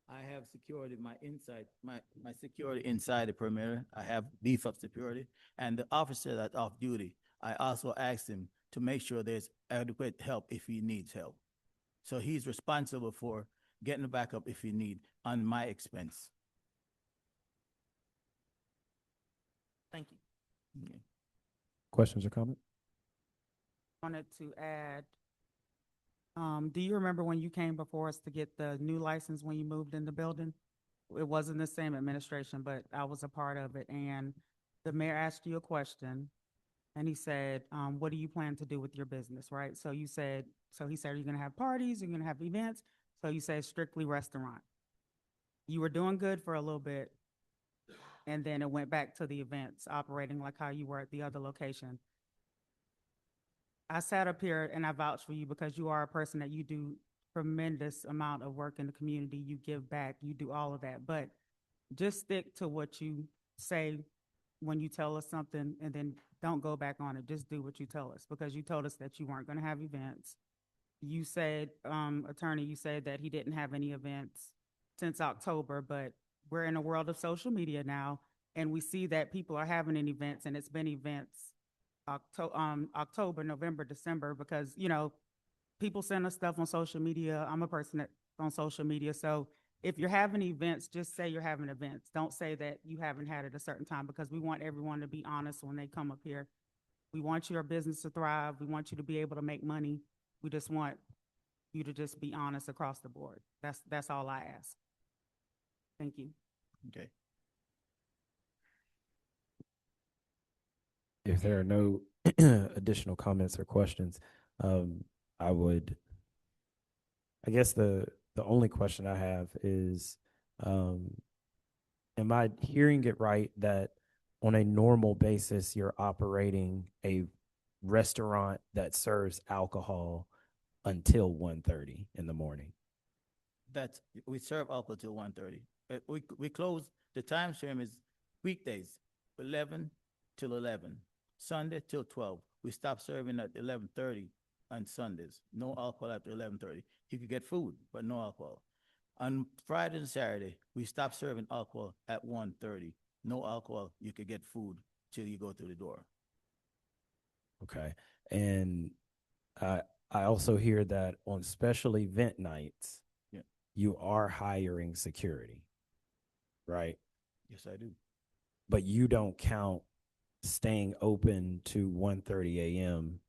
I have security, my security inside the perimeter. I have beef up security. And the officer that's off duty, I also asked him to make sure there's adequate help if he needs help. So he's responsible for getting the backup if he need on my expense. Thank you. Okay. Questions or comments? Wanted to add, do you remember when you came before us to get the new license when you moved in the building? It wasn't the same administration, but I was a part of it. And the mayor asked you a question and he said, what do you plan to do with your business, right? So he said, are you going to have parties? Are you going to have events? So you said strictly restaurant. You were doing good for a little bit. And then it went back to the events, operating like how you were at the other location. I sat up here and I vouch for you because you are a person that you do tremendous amount of work in the community. You give back, you do all of that, but just stick to what you say when you tell us something, and then don't go back on it. Just do what you tell us, because you told us that you weren't going to have events. You said, attorney, you said that he didn't have any events since October, but we're in a world of social media now, and we see that people are having an events, and it's been events October, November, December, because, you know, people send us stuff on social media. I'm a person that's on social media. So if you're having events, just say you're having events. Don't say that you haven't had it a certain time, because we want everyone to be honest when they come up here. We want your business to thrive. We want you to be able to make money. We just want you to just be honest across the board. That's all I ask. Thank you. Okay. If there are no additional comments or questions, I guess the only question I have is, am I hearing it right that on a normal basis, you're operating a restaurant that serves alcohol until 1:30 in the morning? We serve alcohol till 1:30. We close, the time frame is weekdays, 11 till 11. Sunday till 12. We stop serving at 11:30 on Sundays. No alcohol after 11:30. You could get food, but no alcohol. On Friday and Saturday, we stop serving alcohol at 1:30. No alcohol. You could get food till you go through the door. Okay. And I also hear that on special event nights, Yeah. you are hiring security, right? Yes, I do. But you don't count staying open to 1:30 a.m.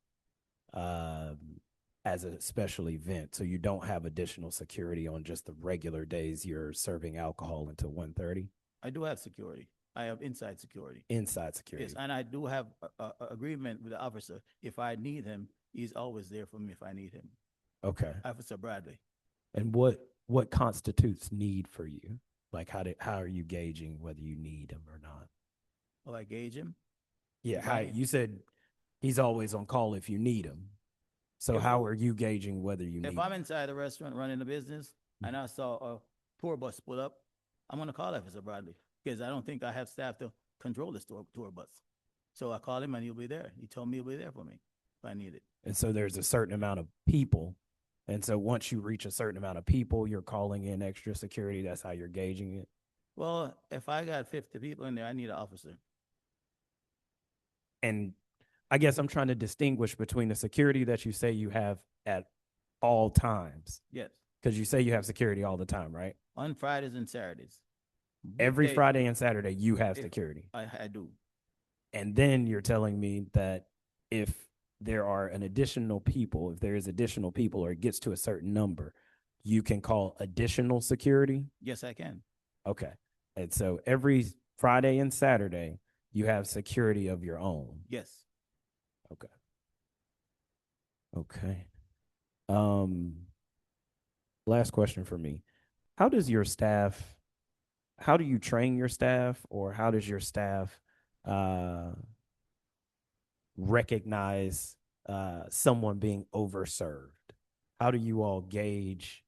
As a special event. So you don't have additional security on just the regular days you're serving alcohol until 1:30? I do have security. I have inside security. Inside security. Yes, and I do have a agreement with the officer. If I need him, he's always there for me if I need him. Okay. Officer Bradley. And what constitutes need for you? Like how are you gauging whether you need him or not? Will I gauge him? Yeah, If how you said he's always on call if you need him. So If- how are you gauging whether you need? If I'm inside a restaurant running a business and I saw a tour bus pull up, I'm gonna call Officer Bradley because I don't think I have staff to control this tour bus. So I call him and he'll be there. He told me he'll be there for me if I need it. And so there's a certain amount of people. And so once you reach a certain amount of people, you're calling in extra security. That's how you're gauging it. Well, if I got 50 people in there, I need an officer. And I guess I'm trying to distinguish between the security that you say you have at all times. Yes, Because you say you have security all the time, right? on Fridays and Saturdays. Every Weekday, Friday and Saturday, you have if- security. I do. And then you're telling me that if there are an additional people, if there is additional people or it gets to a certain number, you can call additional security. Yes, I can. Okay. And so every Friday and Saturday, you have security of your own. Yes. Okay. Okay. Last question for me. How do you train your staff, or how does your staff recognize someone being overserved? How do you all gauge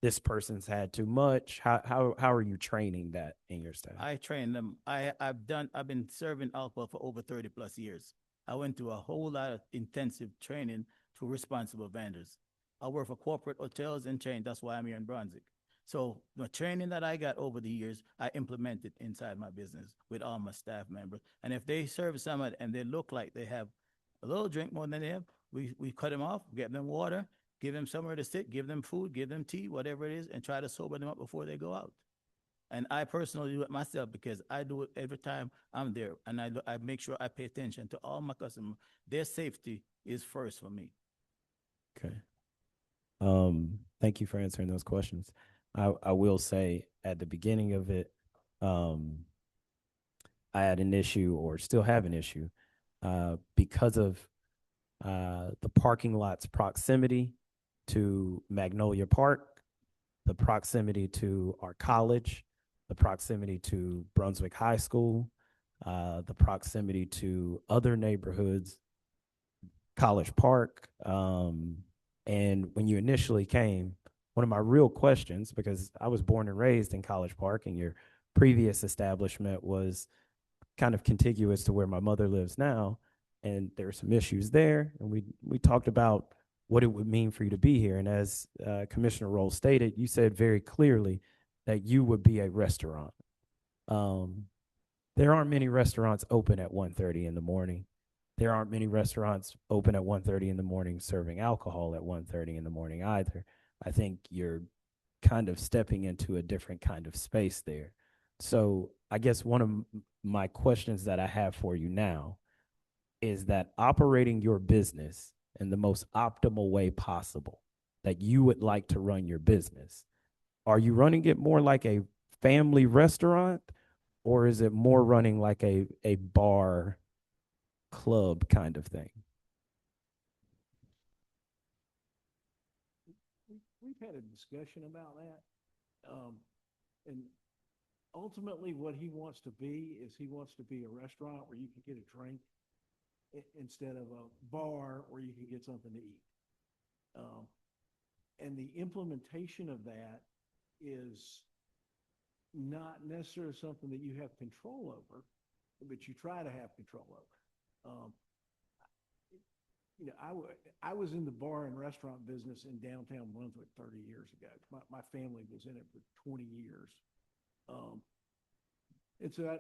this person's had too much? How are you training that in your staff? I train them. I've been serving alcohol for over 30 plus years. I went through a whole lot of intensive training to responsible vendors. I work for corporate hotels and chains. That's why I'm here in Brunswick. So the training that I got over the years, I implemented inside my business with all my staff members. And if they serve someone and they look like they have a little drink more than they have, we cut them off, get them water, give them somewhere to sit, give them food, give them tea, whatever it is, and try to sober them up before they go out. And I personally do it myself because I do it every time I'm there. And I make sure I pay attention to all my customers. Their safety is first for me. Okay. Thank you for answering those questions. I will say at the beginning of it, I had an issue, or still have an issue, because of the parking lot's proximity to Magnolia Park, the proximity to our college, the proximity to Brunswick High School, the proximity to other neighborhoods, College Park. And when you initially came, one of my real questions, because I was born and raised in College Park, and your previous establishment was kind of contiguous to where my mother lives now, and there were some issues there, and we talked about what it would mean for you to be here. And as Commissioner Roll stated, you said very clearly that you would be a restaurant. There aren't many restaurants open at 1:30 in the morning. There aren't many restaurants open at 1:30 in the morning serving alcohol at 1:30 in the morning either. I think you're kind of stepping into a different kind of space there. So I guess one of my questions that I have for you now is that operating your business in the most optimal way possible that you would like to run your business, are you running it more like a family restaurant, or is it more running like a bar club kind of thing? We've had a discussion about that. And ultimately what he wants to be is he wants to be a restaurant where you can get a drink instead of a bar where you can get something to eat. And the implementation of that is not necessarily something that you have control over, but you try to have control over. I was in the bar and restaurant business in downtown Brunswick 30 years ago. My family was in it for 20 years. And so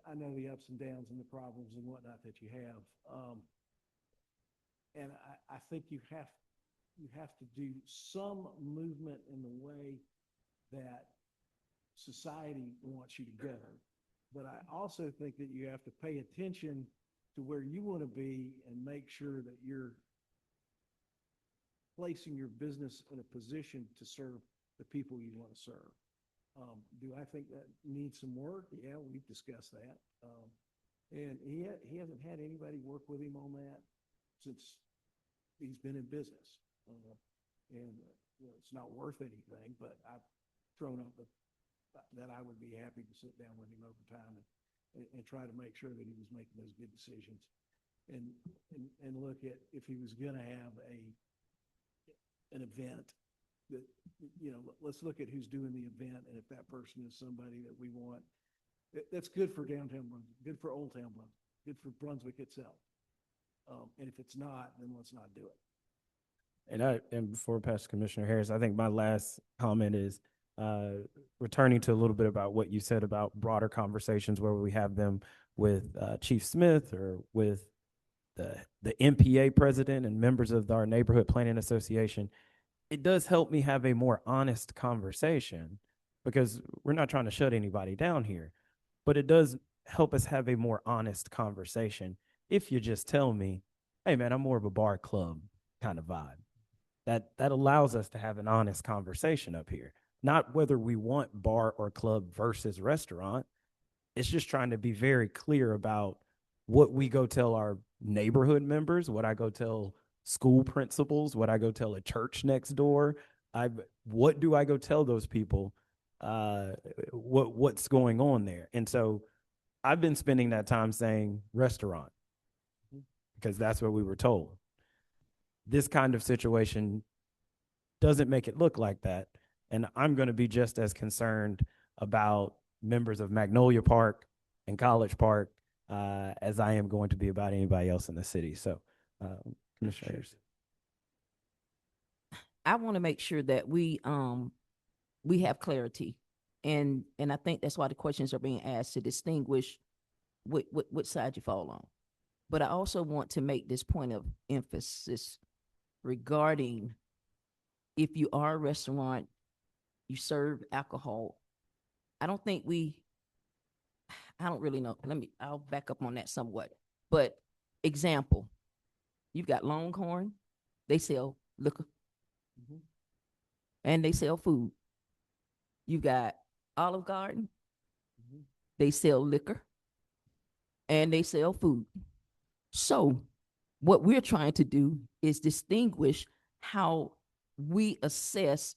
I know the ups and downs and the problems and whatnot that you have. And I think you have to do some movement in the way that society wants you to go. But I also think that you have to pay attention to where you want to be and make sure that you're placing your business in a position to serve the people you want to serve. Do I think that needs some work? Yeah, we've discussed that. And he hasn't had anybody work with him on that since he's been in business. It's not worth anything, but I've thrown up that I would be happy to sit down with him over time and try to make sure that he was making those good decisions and look at if he was going to have a an event, that, let's look at who's doing the event, and if that person is somebody that we want, that's good for downtown Brunswick, good for Old Town Brunswick, good for Brunswick itself. And if it's not, then let's not do it. And before I pass to Commissioner Harris, I think my last comment is returning to a little bit about what you said about broader conversations where we have them with Chief Smith or with the MPA president and members of our neighborhood planning association. It does help me have a more honest conversation, because we're not trying to shut anybody down here, but it does help us have a more honest conversation if you just tell me, hey man, I'm more of a bar club kind of vibe. That allows us to have an honest conversation up here, not whether we want bar or club versus restaurant. It's just trying to be very clear about what we go tell our neighborhood members, what I go tell school principals, what I go tell a church next door. What do I go tell those people? What's going on there? And so I've been spending that time saying restaurant, because that's what we were told. This kind of situation doesn't make it look like that. And I'm going to be just as concerned about members of Magnolia Park and College Park as I am going to be about anybody else in the city. So, Commissioner Ayers. I want to make sure that we have clarity, and I think that's why the questions are being asked, to distinguish what side you fall on. But I also want to make this point of emphasis regarding, if you are a restaurant, you serve alcohol. I don't really know. I'll back up on that somewhat. But example, you've got Longhorn, they sell liquor and they sell food. You've got Olive Garden, they sell liquor and they sell food. So what we're trying to do is distinguish how we assess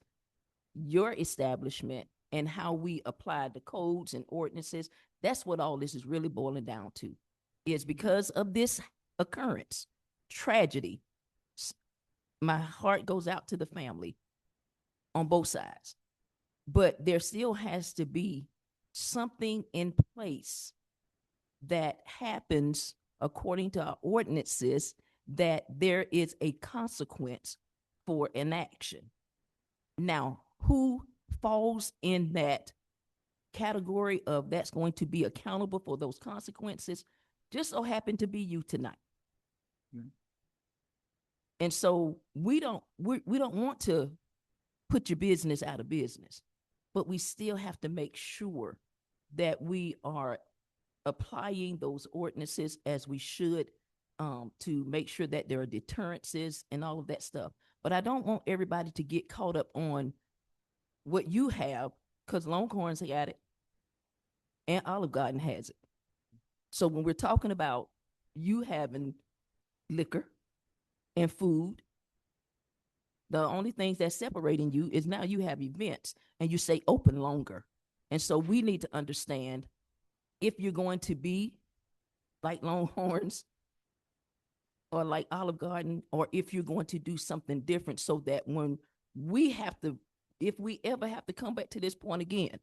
your establishment and how we apply the codes and ordinances. That's what all this is really boiling down to, is because of this occurrence, tragedy. My heart goes out to the family on both sides, but there still has to be something in place that happens according to our ordinances, that there is a consequence for an action. Now, who falls in that category of that's going to be accountable for those consequences just so happen to be you tonight. And so we don't want to put your business out of business, but we still have to make sure that we are applying those ordinances as we should, to make sure that there are deterrences and all of that stuff. But I don't want everybody to get caught up on what you have, because Longhorn's got it and Olive Garden has it. So when we're talking about you having liquor and food, the only things that's separating you is now you have events and you say open longer. And so we need to understand, if you're going to be like Longhorns or like Olive Garden, or if you're going to do something different, so that when we have to, if we ever have to come back to this point again,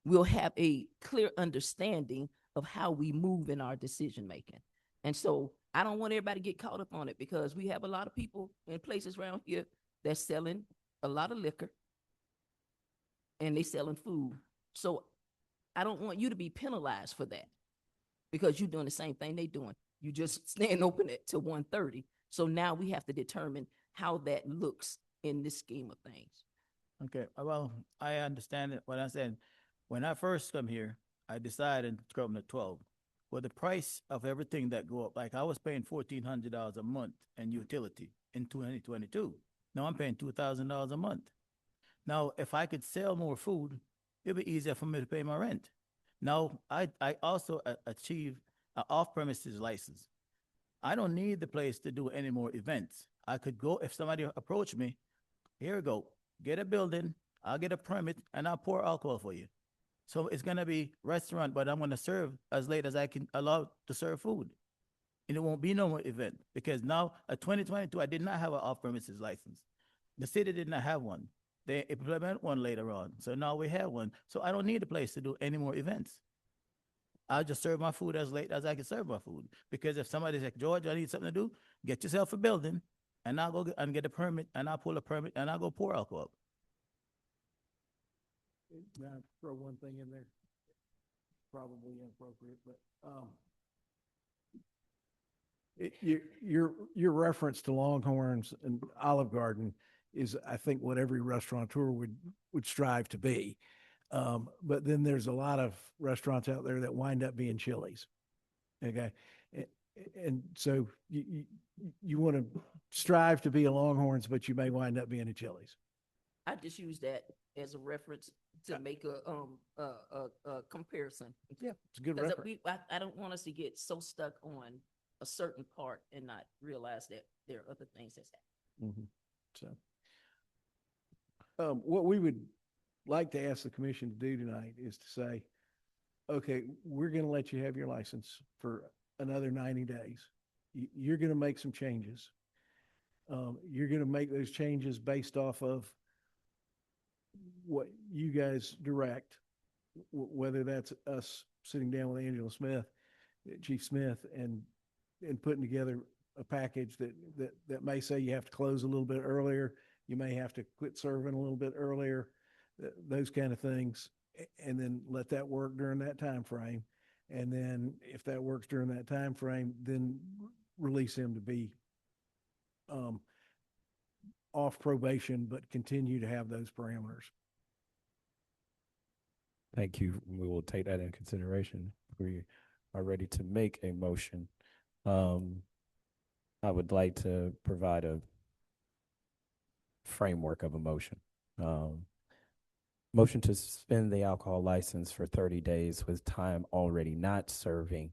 we'll have a clear understanding of how we move in our decision making. And so I don't want everybody to get caught up on it, because we have a lot of people in places around here that's selling a lot of liquor and they selling food. So I don't want you to be penalized for that, because you're doing the same thing they doing. You just staying open till 1:30. So now we have to determine how that looks in this scheme of things. Okay, well, I understand it. What I said, when I first come here, I decided to come to 12. Well, the price of everything that go up, like I was paying $1,400 a month in utility in 2022. Now I'm paying $2,000 a month. Now, if I could sell more food, it'd be easier for me to pay my rent. Now, I also achieved an off-premises license. I don't need the place to do any more events. I could go, if somebody approached me, here we go, get a building, I'll get a permit, and I'll pour alcohol for you. So it's going to be restaurant, but I'm going to serve as late as I can allow to serve food. And it won't be no more event, because now at 2022, I did not have an off-premises license. The city did not have one. They implement one later on. So now we have one. So I don't need a place to do any more events. I'll just serve my food as late as I can serve my food. Because if somebody's like, George, I need something to do, get yourself a building and I'll go and get a permit and I'll pull a permit and I'll go pour alcohol. May I throw one thing in there? Probably inappropriate, but, your reference to Longhorns and Olive Garden is, I think, what every restaurateur would strive to be. But then there's a lot of restaurants out there that wind up being Chili's. Okay. And so you want to strive to be a Longhorns, but you may wind up being a Chili's. I just use that as a reference to make a comparison. Yeah, it's a good 'Cause reference. I don't want us to get so stuck on a certain part and not realize that there are other things that's happening. So, what we would like to ask the commission to do tonight is to say, okay, we're going to let you have your license for another 90 days. You're going to make some changes. You're going to make those changes based off of what you guys direct, whether that's us sitting down with Angela Smith, Chief Smith, and putting together a package that may say you have to close a little bit earlier, you may have to quit serving a little bit earlier, those kind of things, and then let that work during that time frame. And then if that works during that time frame, then release him to be off probation, but continue to have those parameters. Thank you. We will take that into consideration. We are ready to make a motion. I would like to provide a framework of a motion. Motion to suspend the alcohol license for 30 days with time already not serving,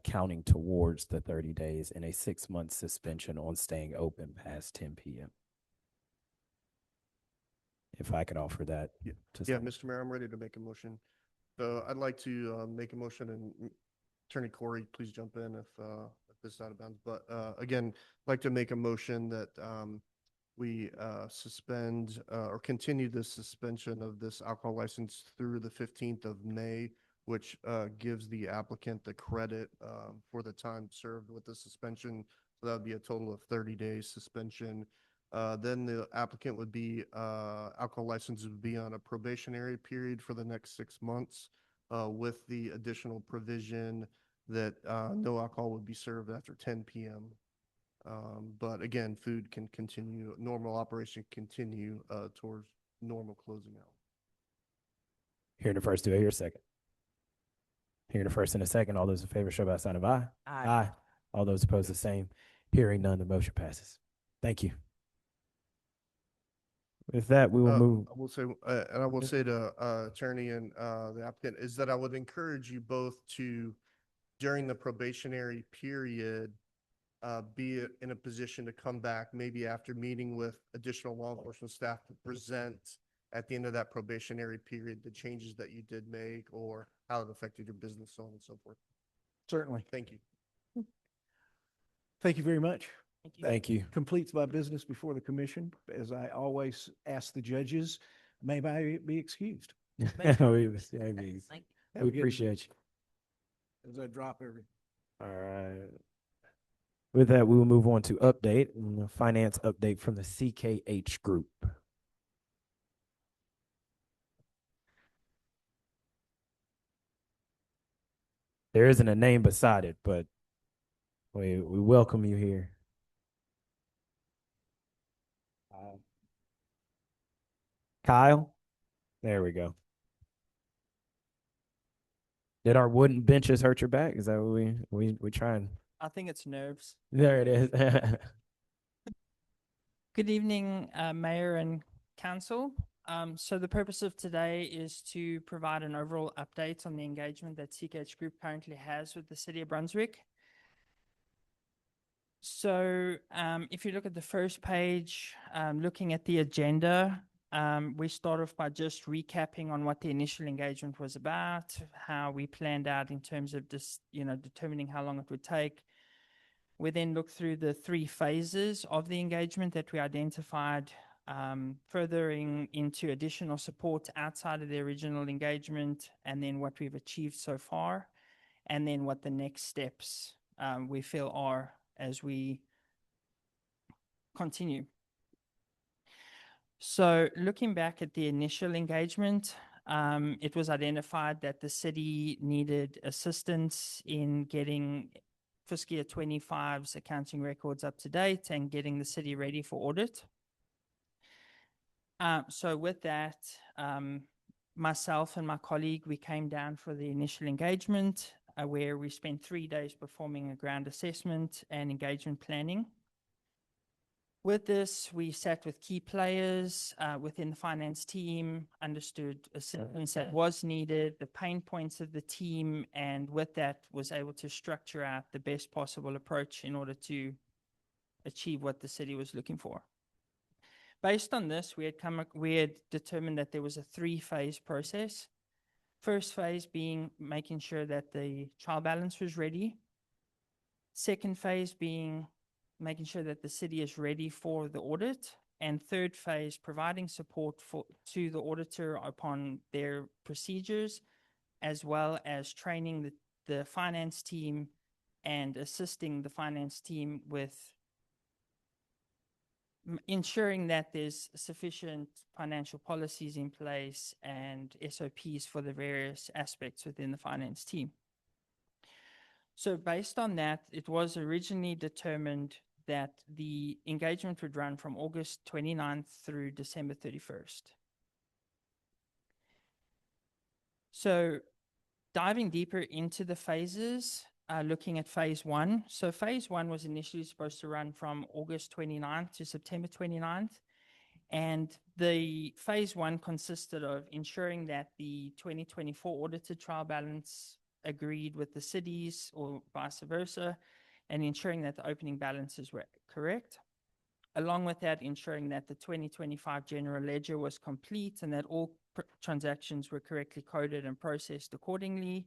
counting towards the 30 days, and a 6-month suspension on staying open past 10 p.m. If I could offer that. Yeah, to yeah, someone. Mr. Mayor, I'm ready to make a motion. So I'd like to make a motion, and Attorney Corey, please jump in if this is out of bounds. But again, I'd like to make a motion that we suspend or continue the suspension of this alcohol license through the 15th of May, which gives the applicant the credit for the time served with the suspension. So that would be a total of 30 days suspension. Then the applicant would be, alcohol license would be on a probationary period for the next 6 months with the additional provision that no alcohol would be served after 10 p.m. But again, food can continue, normal operation continue towards normal closing out. Hearing the first, do I hear a second? Hearing the first and a second, all those in favor show by a sign of aye. Aye. All those opposed, the same. Hearing none, the motion passes. Thank you. With that, we will move. I will say, and I will say to attorney and the applicant, is that I would encourage you both to, during the probationary period, be in a position to come back maybe after meeting with additional law enforcement staff to present at the end of that probationary period the changes that you did make or how it affected your business, so on and so forth. Certainly. Thank you. Thank you very much. Thank you. Completes my business before the commission. As I always ask the judges, may I be excused? We Thank you. appreciate you. As I drop everything. All right. With that, we will move on to update, and a finance update from the CKH Group. There isn't a name beside it, but we welcome you here. Kyle? There we go. Did our wooden benches hurt your back? Is that what we trying? I think it's nerves. There it is. Good evening, Mayor and Council. So the purpose of today is to provide an overall update on the engagement that CKH Group currently has with the City of Brunswick. So if you look at the first page, looking at the agenda, we start off by just recapping on what the initial engagement was about, how we planned out in terms of this, determining how long it would take. We then look through the 3 phases of the engagement that we identified furthering into additional support outside of the original engagement, and then what we've achieved so far, and then what the next steps we feel are as we continue. So looking back at the initial engagement, it was identified that the city needed assistance in getting fiscal year 25's accounting records up to date and getting the city ready for audit. So with that, myself and my colleague, we came down for the initial engagement where we spent 3 days performing a ground assessment and engagement planning. With this, we sat with key players within the finance team, understood assistance that was needed, the pain points of the team, and with that was able to structure out the best possible approach in order to achieve what the city was looking for. Based on this, we had determined that there was a 3-phase process. First phase being making sure that the trial balance was ready. Second phase being making sure that the city is ready for the audit. And third phase, providing support to the auditor upon their procedures, as well as training the finance team and assisting the finance team with ensuring that there's sufficient financial policies in place and SOPs for the various aspects within the finance team. So based on that, it was originally determined that the engagement would run from August 29th through December 31st. So diving deeper into the phases, looking at phase 1. So phase 1 was initially supposed to run from August 29th to September 29th. And the phase 1 consisted of ensuring that the 2024 audited trial balance agreed with the cities or vice versa, and ensuring that the opening balances were correct. Along with that, ensuring that the 2025 general ledger was complete and that all transactions were correctly coded and processed accordingly,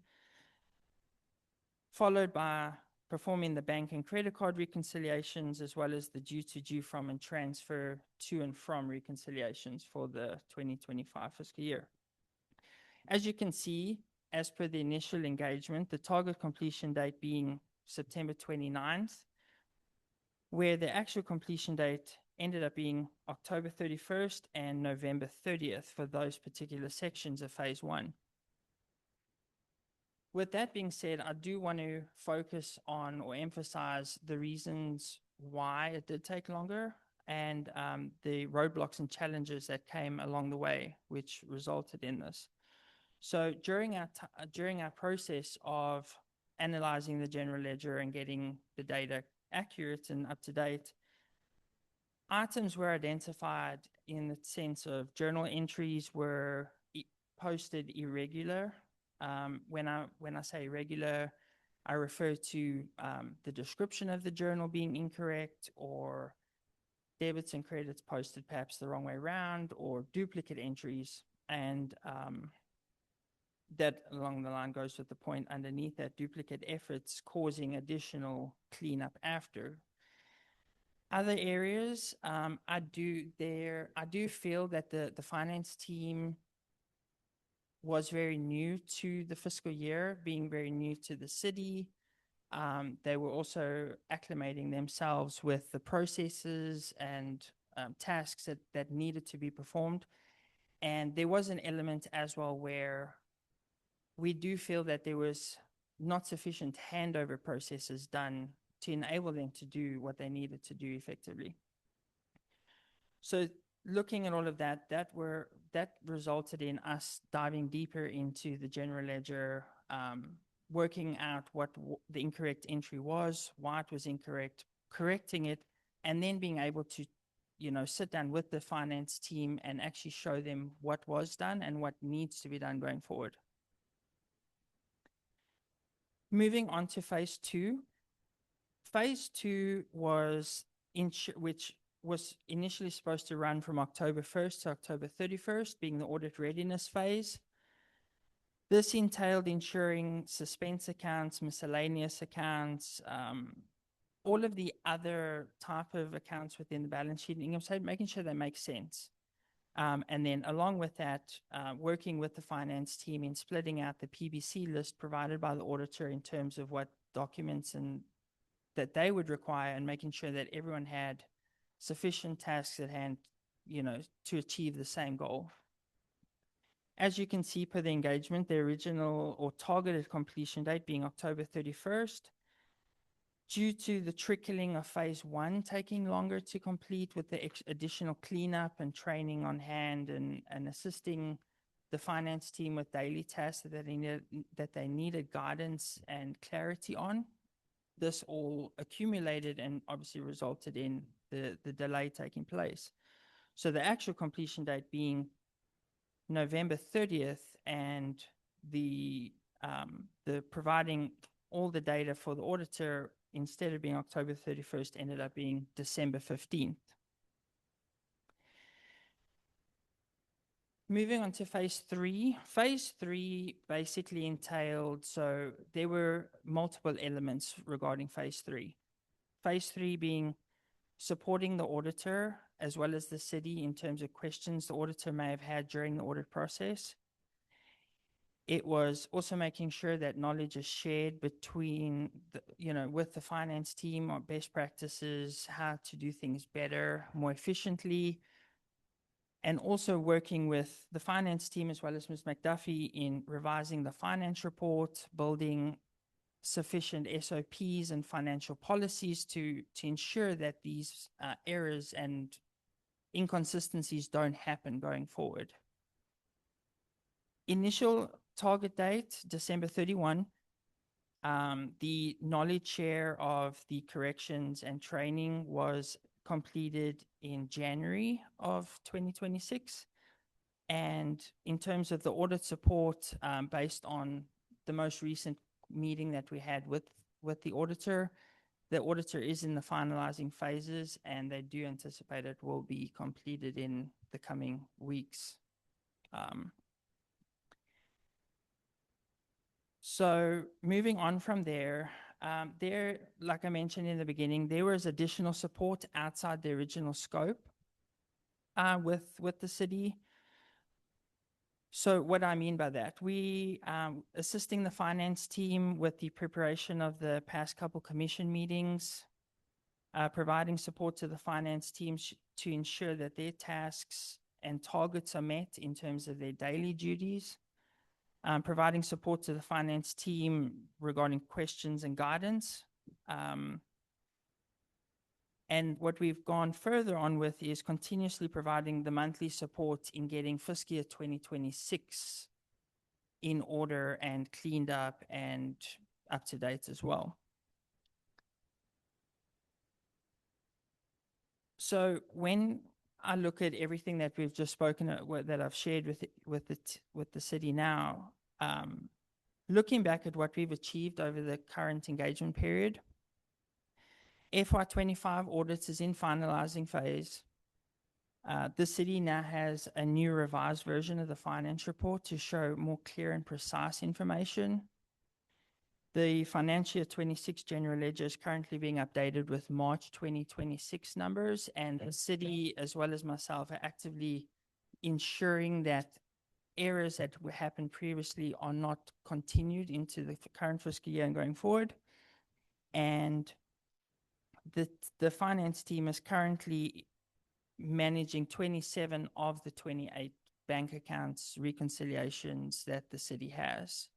followed by performing the bank and credit card reconciliations, as well as the due from and transfer to and from reconciliations for the 2025 fiscal year. As you can see, as per the initial engagement, the target completion date being September 29th, where the actual completion date ended up being October 31st and November 30th for those particular sections of phase 1. With that being said, I do want to focus on or emphasize the reasons why it did take longer and the roadblocks and challenges that came along the way, which resulted in this. So during our process of analyzing the general ledger and getting the data accurate and up to date, items were identified in the sense of journal entries were posted irregular. When I say irregular, I refer to the description of the journal being incorrect, or debits and credits posted perhaps the wrong way around, or duplicate entries. And that along the line goes with the point underneath that, duplicate efforts causing additional cleanup after. Other areas, I do feel that the finance team was very new to the fiscal year, being very new to the city. They were also acclimating themselves with the processes and tasks that needed to be performed. And there was an element as well where we do feel that there was not sufficient handover processes done to enable them to do what they needed to do effectively. So looking at all of that, that resulted in us diving deeper into the general ledger, working out what the incorrect entry was, why it was incorrect, correcting it, and then being able to, sit down with the finance team and actually show them what was done and what needs to be done going forward. Moving on to phase 2. Phase 2 was which was initially supposed to run from October 1st to October 31st, being the audit readiness phase. This entailed ensuring suspense accounts, miscellaneous accounts, all of the other type of accounts within the balance sheet and income statement, making sure they make sense. And then along with that, working with the finance team in splitting out the PBC list provided by the auditor in terms of what documents and that they would require, and making sure that everyone had sufficient tasks at hand, to achieve the same goal. As you can see per the engagement, the original or targeted completion date being October 31st. Due to the trickling of phase 1 taking longer to complete with the additional cleanup and training on hand and assisting the finance team with daily tasks that they needed guidance and clarity on, this all accumulated and obviously resulted in the delay taking place. So the actual completion date being November 30th, and the providing all the data for the auditor, instead of being October 31st, ended up being December 15th. Moving on to phase 3. Phase 3 basically entailed, so there were multiple elements regarding phase 3. Phase 3 being supporting the auditor as well as the city in terms of questions the auditor may have had during the audit process. It was also making sure that knowledge is shared between, with the finance team on best practices, how to do things better, more efficiently, and also working with the finance team as well as Ms. McDuffie in revising the finance report, building sufficient SOPs and financial policies to ensure that these errors and inconsistencies don't happen going forward. Initial target date, December 31. The knowledge share of the corrections and training was completed in January of 2026. And in terms of the audit support, based on the most recent meeting that we had with the auditor is in the finalizing phases, and they do anticipate it will be completed in the coming weeks. So moving on from there, like I mentioned in the beginning, there was additional support outside the original scope with the city. So what I mean by that, we assisting the finance team with the preparation of the past couple commission meetings, providing support to the finance team to ensure that their tasks and targets are met in terms of their daily duties, providing support to the finance team regarding questions and guidance. And what we've gone further on with is continuously providing the monthly support in getting fiscal year 2026 in order and cleaned up and up to date as well. So when I look at everything that we've just spoken that I've shared with the city now, looking back at what we've achieved over the current engagement period, FY25 audits is in finalizing phase. The city now has a new revised version of the finance report to show more clear and precise information. The financial year 26 general ledger is currently being updated with March 2026 numbers, and the city, as well as myself, are actively ensuring that errors that happened previously are not continued into the current fiscal year and going forward. And the finance team is currently managing 27 of the 28 bank accounts reconciliations that the city has.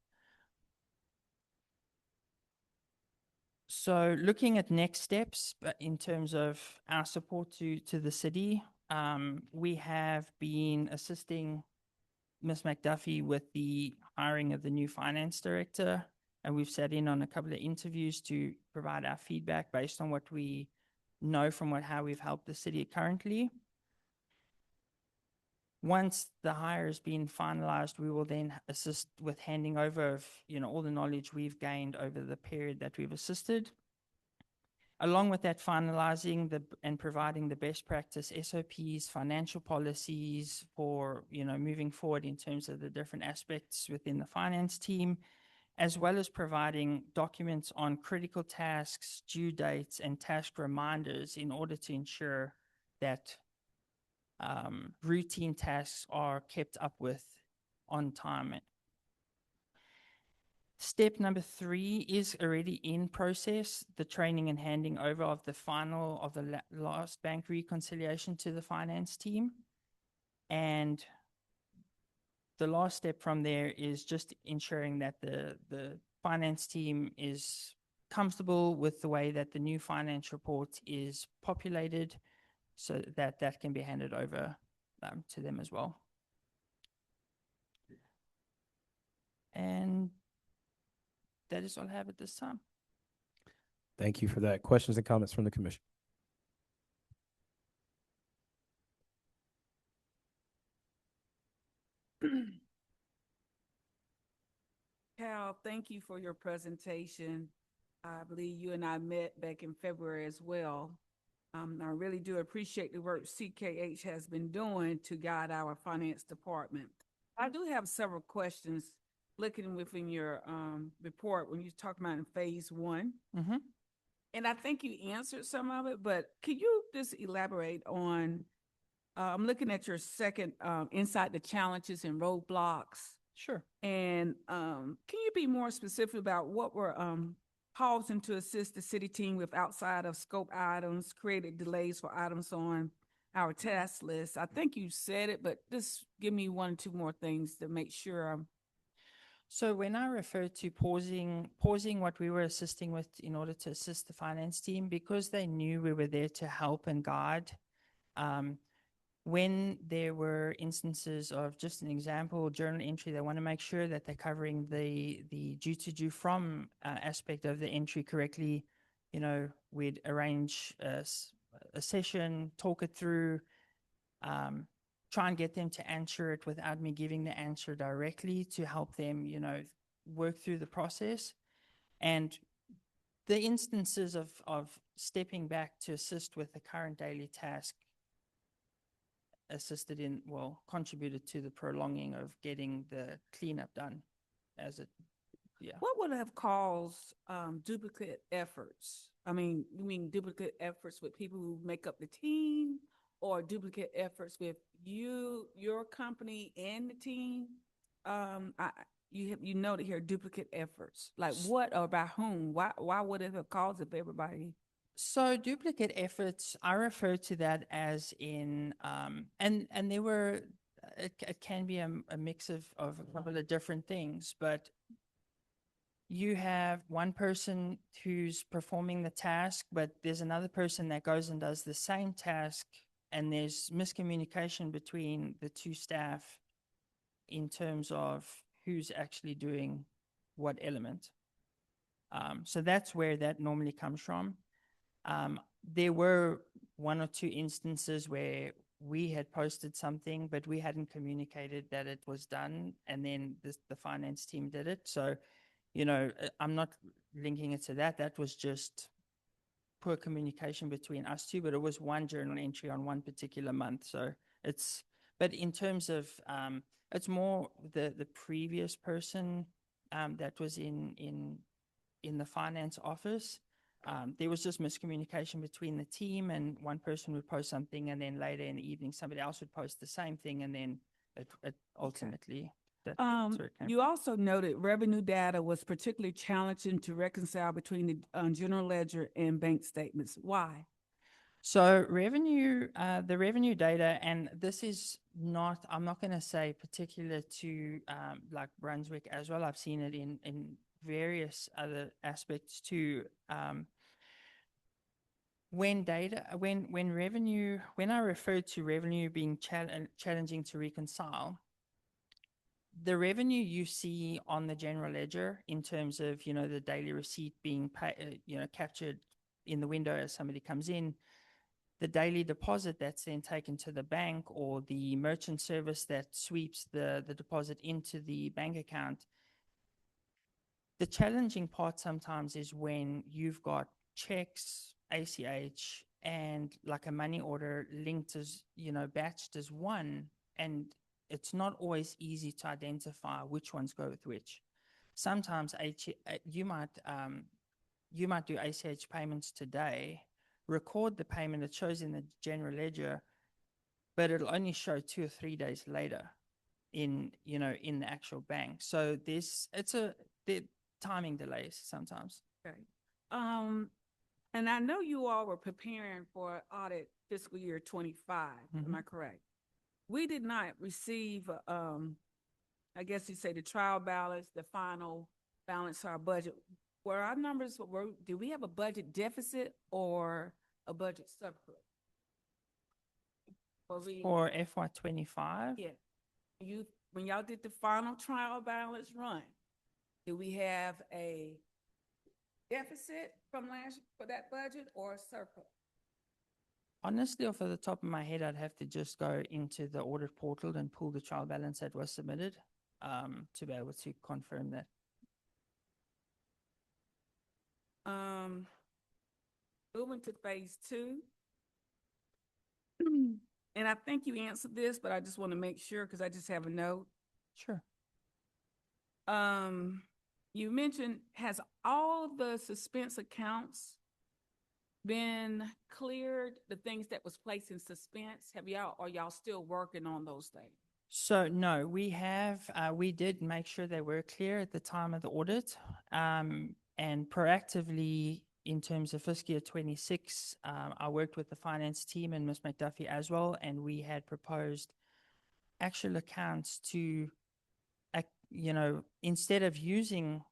So looking at next steps in terms of our support to the city, we have been assisting Ms. McDuffie with the hiring of the new finance director, and we've sat in on a couple of interviews to provide our feedback based on what we know from how we've helped the city currently. Once the hire has been finalized, we will then assist with handing over of, all the knowledge we've gained over the period that we've assisted. Along with that, finalizing and providing the best practice SOPs, financial policies for, moving forward in terms of the different aspects within the finance team, as well as providing documents on critical tasks, due dates, and task reminders in order to ensure that routine tasks are kept up with on time. Step number 3 is already in process, the training and handing over of the last bank reconciliation to the finance team. And the last step from there is just ensuring that the finance team is comfortable with the way that the new finance report is populated so that that can be handed over to them as well. And that is all I have at this time. Thank you for that. Questions and comments from the commission? Cal, thank you for your presentation. I believe you and I met back in February as well. I really do appreciate the work CKH has been doing to guide our finance department. I do have several questions looking within your report when you talk about in phase 1. Mm-hmm. And I think you answered some of it, but can you just elaborate on, I'm looking at your second, inside the challenges and roadblocks. Sure. And can you be more specific about what were pausing to assist the city team with outside of scope items, created delays for items on our task list? I think you said it, but just give me 1 or 2 more things to make sure I'm. So when I refer to pausing what we were assisting with in order to assist the finance team, because they knew we were there to help and guide, when there were instances of, just an example, journal entry, they want to make sure that they're covering the due to due from aspect of the entry correctly. You know, we'd arrange a session, talk it through, try and get them to answer it without me giving the answer directly to help them, you know, work through the process. And the instances of stepping back to assist with the current daily task contributed to the prolonging of getting the cleanup done What would have caused duplicate efforts? I mean, you mean duplicate efforts with people who make up the team, or duplicate efforts with your company and the team? You noted here duplicate efforts. Like what or by whom? Why would it have caused it for everybody? So duplicate efforts, I refer to that as in, and there were, it can be a mix of a couple of different things, but you have one person who's performing the task, but there's another person that goes and does the same task, and there's miscommunication between the 2 staff in terms of who's actually doing what element. So that's where that normally comes from. There were 1 or 2 instances where we had posted something, but we hadn't communicated that it was done, and then the finance team did it. So, you know, I'm not linking it to that. That was just poor communication between us 2, but it was 1 journal entry on 1 particular month. So but in terms of, it's more the previous person that was in the finance office. There was just miscommunication between the team, and one person would post something, and then later in the evening, somebody else would post the same thing, and then it ultimately. That's where it came You also noted revenue data was particularly challenging to reconcile between the general ledger and bank statements. Why? So the revenue data, and this is not, I'm not going to say particular to like Brunswick as well. I've seen it in various other aspects too. When I refer to revenue being challenging to reconcile, the revenue you see on the general ledger in terms of, you know, the daily receipt being captured in the window as somebody comes in, the daily deposit that's then taken to the bank, or the merchant service that sweeps the deposit into the bank account. The challenging part sometimes is when you've got checks, ACH, and like a money order linked as, you know, batched as one, and it's not always easy to identify which ones go with which. sometimes you might do ACH payments today, record the payment, it shows in the general ledger, but it'll only show 2 or 3 days later in the actual bank. So the timing delays sometimes. Okay. And I know you all were preparing for audit fiscal year 25, am I correct? We did not receive, I guess you say the trial balance, the final balance, our budget. Were our numbers, did we have a budget deficit or a budget surplus? For FY25? Yeah. When y'all did the final trial balance run, did we have a deficit from for that budget or a surplus? Honestly, off the top of my head, I'd have to just go into the audit portal and pull the trial balance that was submitted to be able to confirm that. Moving to phase 2. And I think you answered this, but I just want to make sure because I just have a note. Sure. You mentioned, has all the suspense accounts been cleared, the things that was placed in suspense? Are y'all still working on those things? So no, we did make sure they were clear at the time of the audit, and proactively in terms of fiscal year 26, I worked with the finance team and Ms. McDuffie as well, and we had proposed actual accounts to, instead of using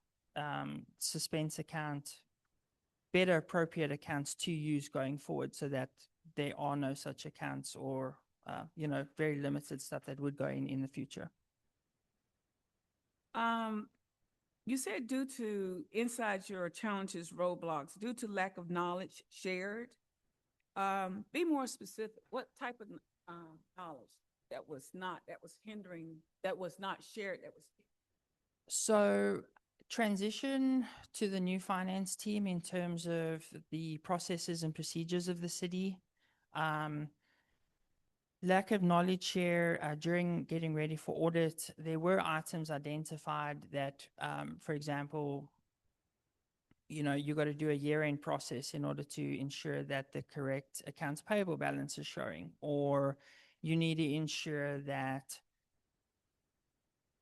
suspense account, better appropriate accounts to use going forward so that there are no such accounts or, very limited stuff that would go in the future. You said due to inside your challenges, roadblocks, due to lack of knowledge shared. Be more specific. What type of knowledge that was not shared? So transition to the new finance team in terms of the processes and procedures of the city. Lack of knowledge share during getting ready for audit. There were items identified that, for example, you got to do a year-end process in order to ensure that the correct accounts payable balance is showing, or you need to ensure that,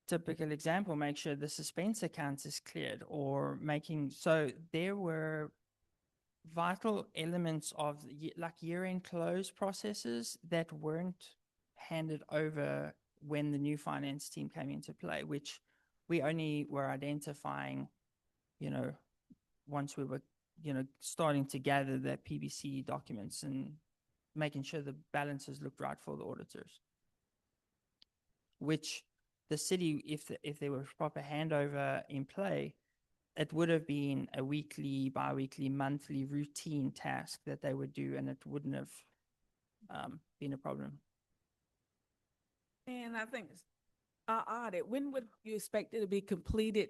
typical example, make sure the suspense accounts is cleared, or so there were vital elements of like year-end close processes that weren't handed over when the new finance team came into play, which we only were identifying, once we were, starting to gather the PBC documents and making sure the balances looked right for the auditors. Which the city, if there was proper handover in play, it would have been a weekly, bi-weekly, monthly routine task that they would do, and it wouldn't have been a problem. And I think audit, when would you expect it to be completed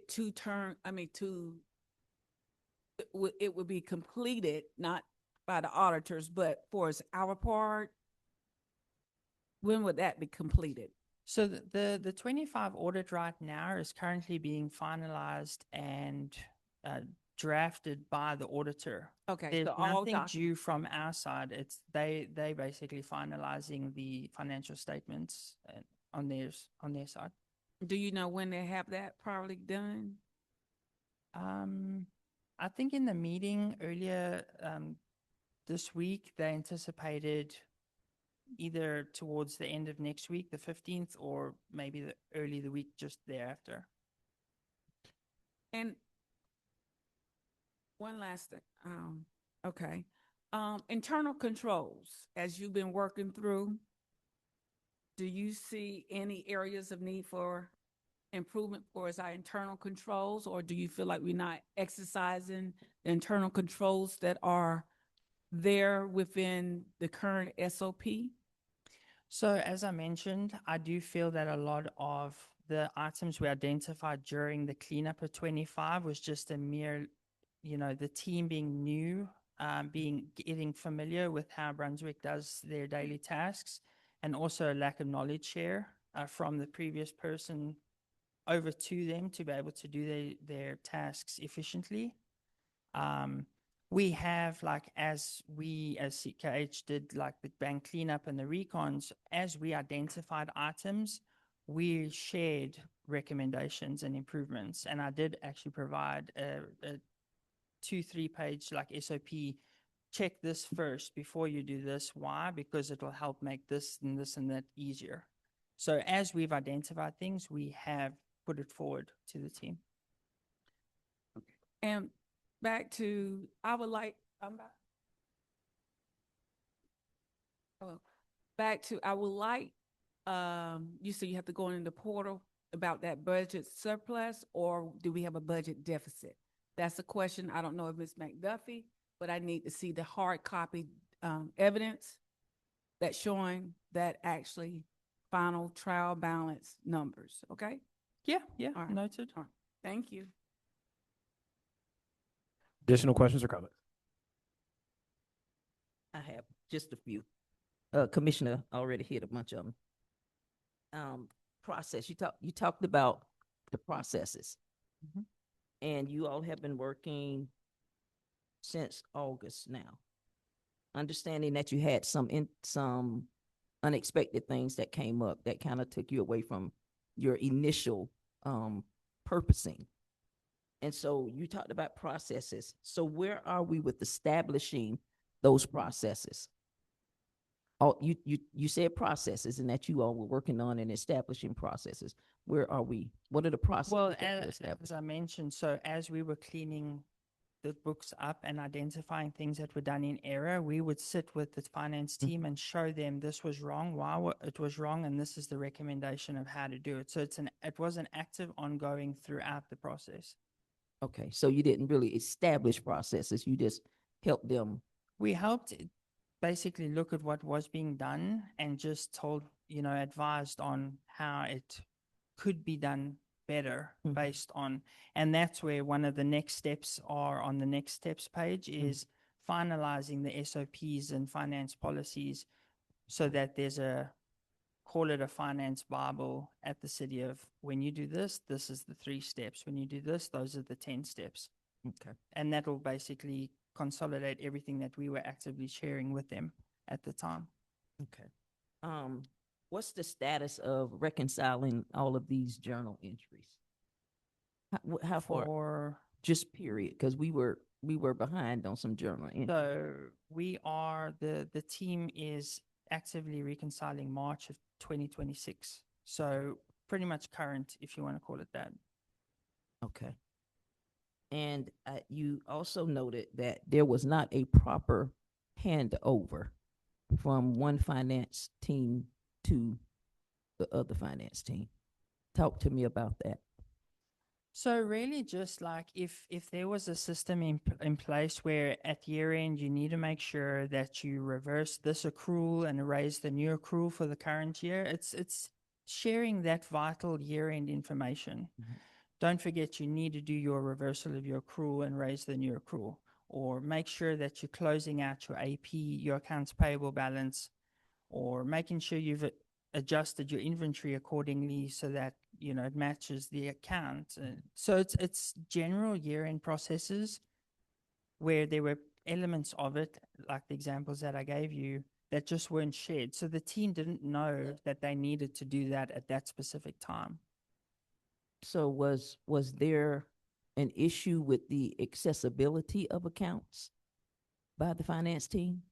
it would be completed, not by the auditors, but for our part, when would that be completed? So the 25 audit right now is currently being finalized and drafted by the auditor. Okay, There's so all nothing due from our side. It's they basically finalizing the financial statements on their side. Do you know when they have that probably done? I think in the meeting earlier this week, they anticipated either towards the end of next week, the 15th, or maybe the week just thereafter. And one last thing. Okay. Internal controls, as you've been working through, do you see any areas of need for improvement for our internal controls, or do you feel like we're not exercising the internal controls that are there within the current SOP? So as I mentioned, I do feel that a lot of the items we identified during the cleanup of 25 was just a mere, the team being new, getting familiar with how Brunswick does their daily tasks, and also a lack of knowledge share from the previous person over to them to be able to do their tasks efficiently. We have, like, as CKH did, like the bank cleanup and the recons, as we identified items, we shared recommendations and improvements. And I did actually provide a 2-3 page like SOP. Check this first before you do this. Why? Because it will help make this and this and that easier. So as we've identified things, we have put it forward to the team. And back to, I would like, back to, I would like, you said you have to go in the portal about that budget surplus, or do we have a budget deficit? That's a question. I don't know if Ms. McDuffie, but I need to see the hard copy evidence that's showing that actually final trial balance numbers, okay? Yeah, All right. noted. All right. Thank you. Additional questions or comments? I have just a few. Commissioner already hit a bunch of them. Process, you talked about the processes. Mhm. And you all have been working since August now. Understanding that you had some unexpected things that came up that kind of took you away from your initial purposing. And so you talked about processes. So where are we with establishing those processes? Oh, you said processes and that you all were working on and establishing processes. Where are we? What are the processes? Well, that were established? as I mentioned, so as we were cleaning the books up and identifying things that were done in error, we would sit with the finance team and show them this was wrong, why it was wrong, and this is the recommendation of how to do it. So it was an active, ongoing throughout the process. Okay, so you didn't really establish processes, you just helped them. We helped basically look at what was being done and just told, advised on how it could be done better based on, and that's where one of the next steps are on the next steps page is finalizing the SOPs and finance policies so that there's call it a finance Bible at the city of, when you do this, this is the 3 steps. When you do this, those are the 10 steps. Okay. And that will basically consolidate everything that we were actively sharing with them at the time. Okay. What's the status of reconciling all of these journal entries? How far? For Just period, because we were behind on some journal entries. So we are, the team is actively reconciling March of 2026. So pretty much current, if you want to call it that. Okay. And you also noted that there was not a proper handover from one finance team to the other finance team. Talk to me about that. So really just like if there was a system in place where at year end you need to make sure that you reverse this accrual and raise the new accrual for the current year, it's sharing that vital year end information. Don't forget you need to do your reversal of your accrual and raise the new accrual, or make sure that you're closing out your AP, your accounts payable balance, or making sure you've adjusted your inventory accordingly so that it matches the account. So it's general year-end processes where there were elements of it, like the examples that I gave you, that just weren't shared. So the team didn't know that they needed to do that at that specific time. So was there an issue with the accessibility of accounts by the finance team?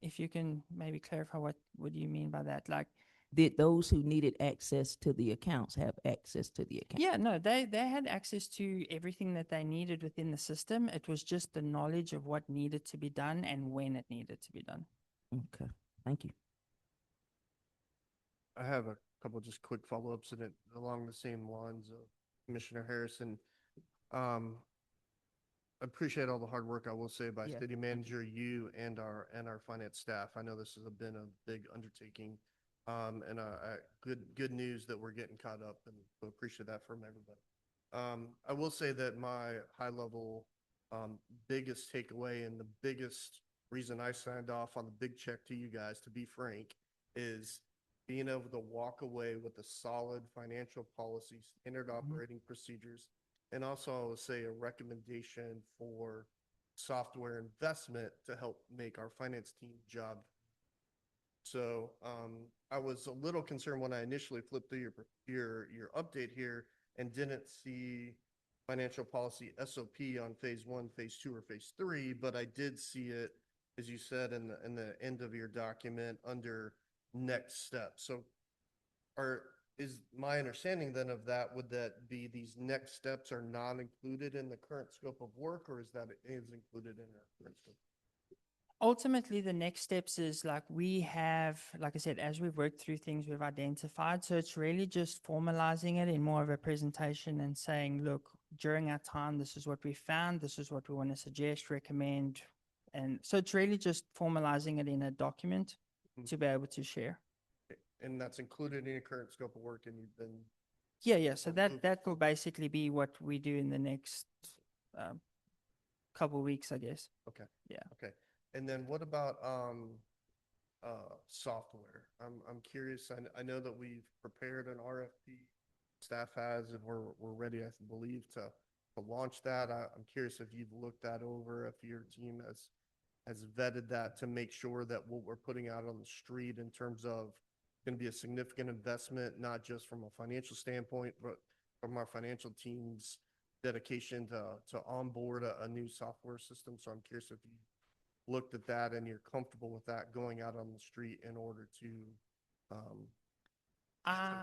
If you can maybe clarify what do you mean by that? Like, did those who needed access to the accounts have access to the account? Yeah, no, they had access to everything that they needed within the system. It was just the knowledge of what needed to be done and when it needed to be done. Okay, thank you. I have a couple just quick follow-ups in it along the same lines of Commissioner Harrison. I appreciate all the hard work, I will say, by city manager, you and our finance staff. I know this has been a big undertaking. And good news that we're getting caught up, and so appreciate that from everybody. I will say that my high level biggest takeaway and the biggest reason I signed off on the big check to you guys, to be frank, is being able to walk away with a solid financial policy, standard operating procedures, and also I would say a recommendation for software investment to help make our finance team job. So I was a little concerned when I initially flipped through your update here and didn't see financial policy SOP on phase 1, phase 2, or phase 3, but I did see it, as you said, in the end of your document under next steps. So is my understanding then of that, would that be these next steps are not included in the current scope of work, or is that it is included in our current scope? Ultimately, the next steps is like we have, like I said, as we've worked through things we've identified. So it's really just formalizing it in more of a presentation and saying, look, during our time, this is what we found, this is what we want to suggest, recommend. And so it's really just formalizing it in a document to be able to share. And that's included in your current scope of work, and you've been. Yeah. So that will basically be what we do in the next couple of weeks, I guess. Okay. Yeah. Okay. And then what about software? I'm curious. I know that we've prepared an RFP. Staff has, and we're ready, I believe, to launch that. I'm curious if you've looked that over, if your team has vetted that to make sure that what we're putting out on the street in terms of going to be a significant investment, not just from a financial standpoint, but from our financial team's dedication to onboard a new software system. So I'm curious if you looked at that and you're comfortable with that going out on the street in order to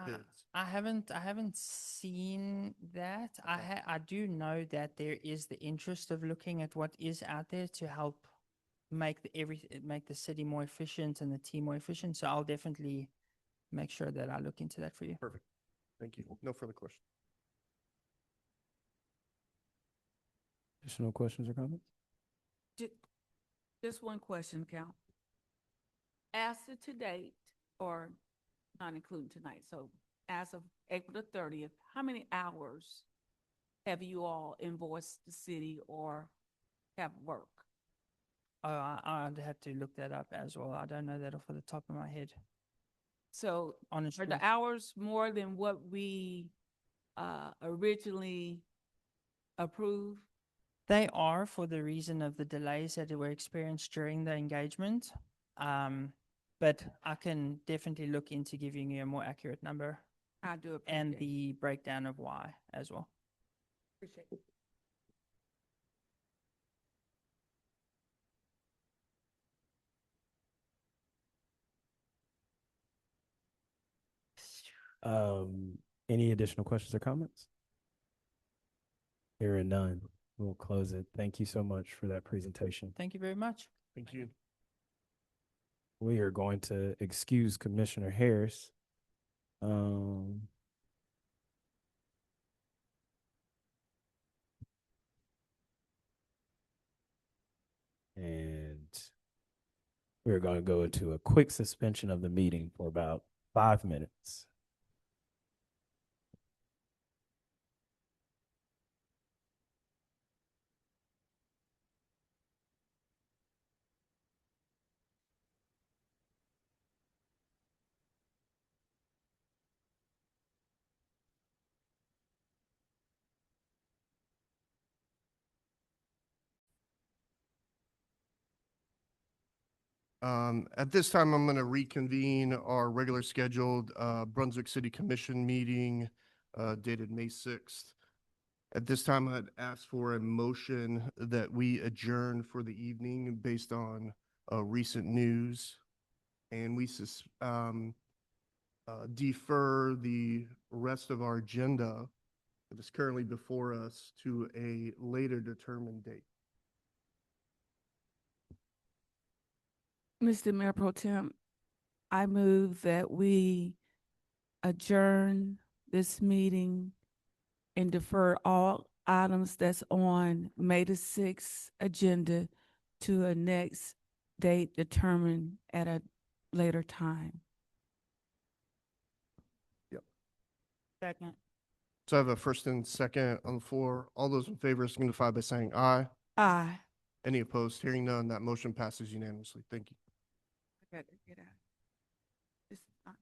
bids. I haven't seen that. I do know that there is the interest of looking at what is out there to help make the city more efficient and the team more efficient. So I'll definitely make sure that I look into that for you. Perfect. Thank you. No further questions. Additional questions or comments? Just one question, Cal. As of to date, or not including tonight, so as of April the 30th, how many hours have you all invoiced the city or have work? Oh, I'd have to look that up as well. I don't know that off the top of my head. So honestly, are the hours more than what we originally approved? They are, for the reason of the delays that were experienced during the engagement. But I can definitely look into giving you a more accurate number. I do appreciate and it. the breakdown of why as well. Appreciate it. Any additional questions or comments? Hearing none, we'll close it. Thank you so much for that presentation. Thank you very much. Thank you. We are going to excuse Commissioner Harris. And we're going to go into a quick suspension of the meeting for about 5 minutes. At this time, I'm going to reconvene our regular scheduled Brunswick City Commission meeting dated May 6th. At this time, I'd ask for a motion that we adjourn for the evening based on recent news. And we defer the rest of our agenda that is currently before us to a later determined date. Mr. Mayor Pro Tem, I move that we adjourn this meeting and defer all items that's on May the 6th agenda to a next date determined at a later time. Yep. Second. So I have a first and second on the floor. All those in favor signify by saying aye. Aye. Any opposed? Hearing none, that motion passes unanimously. Thank you. I got to get out. It's not.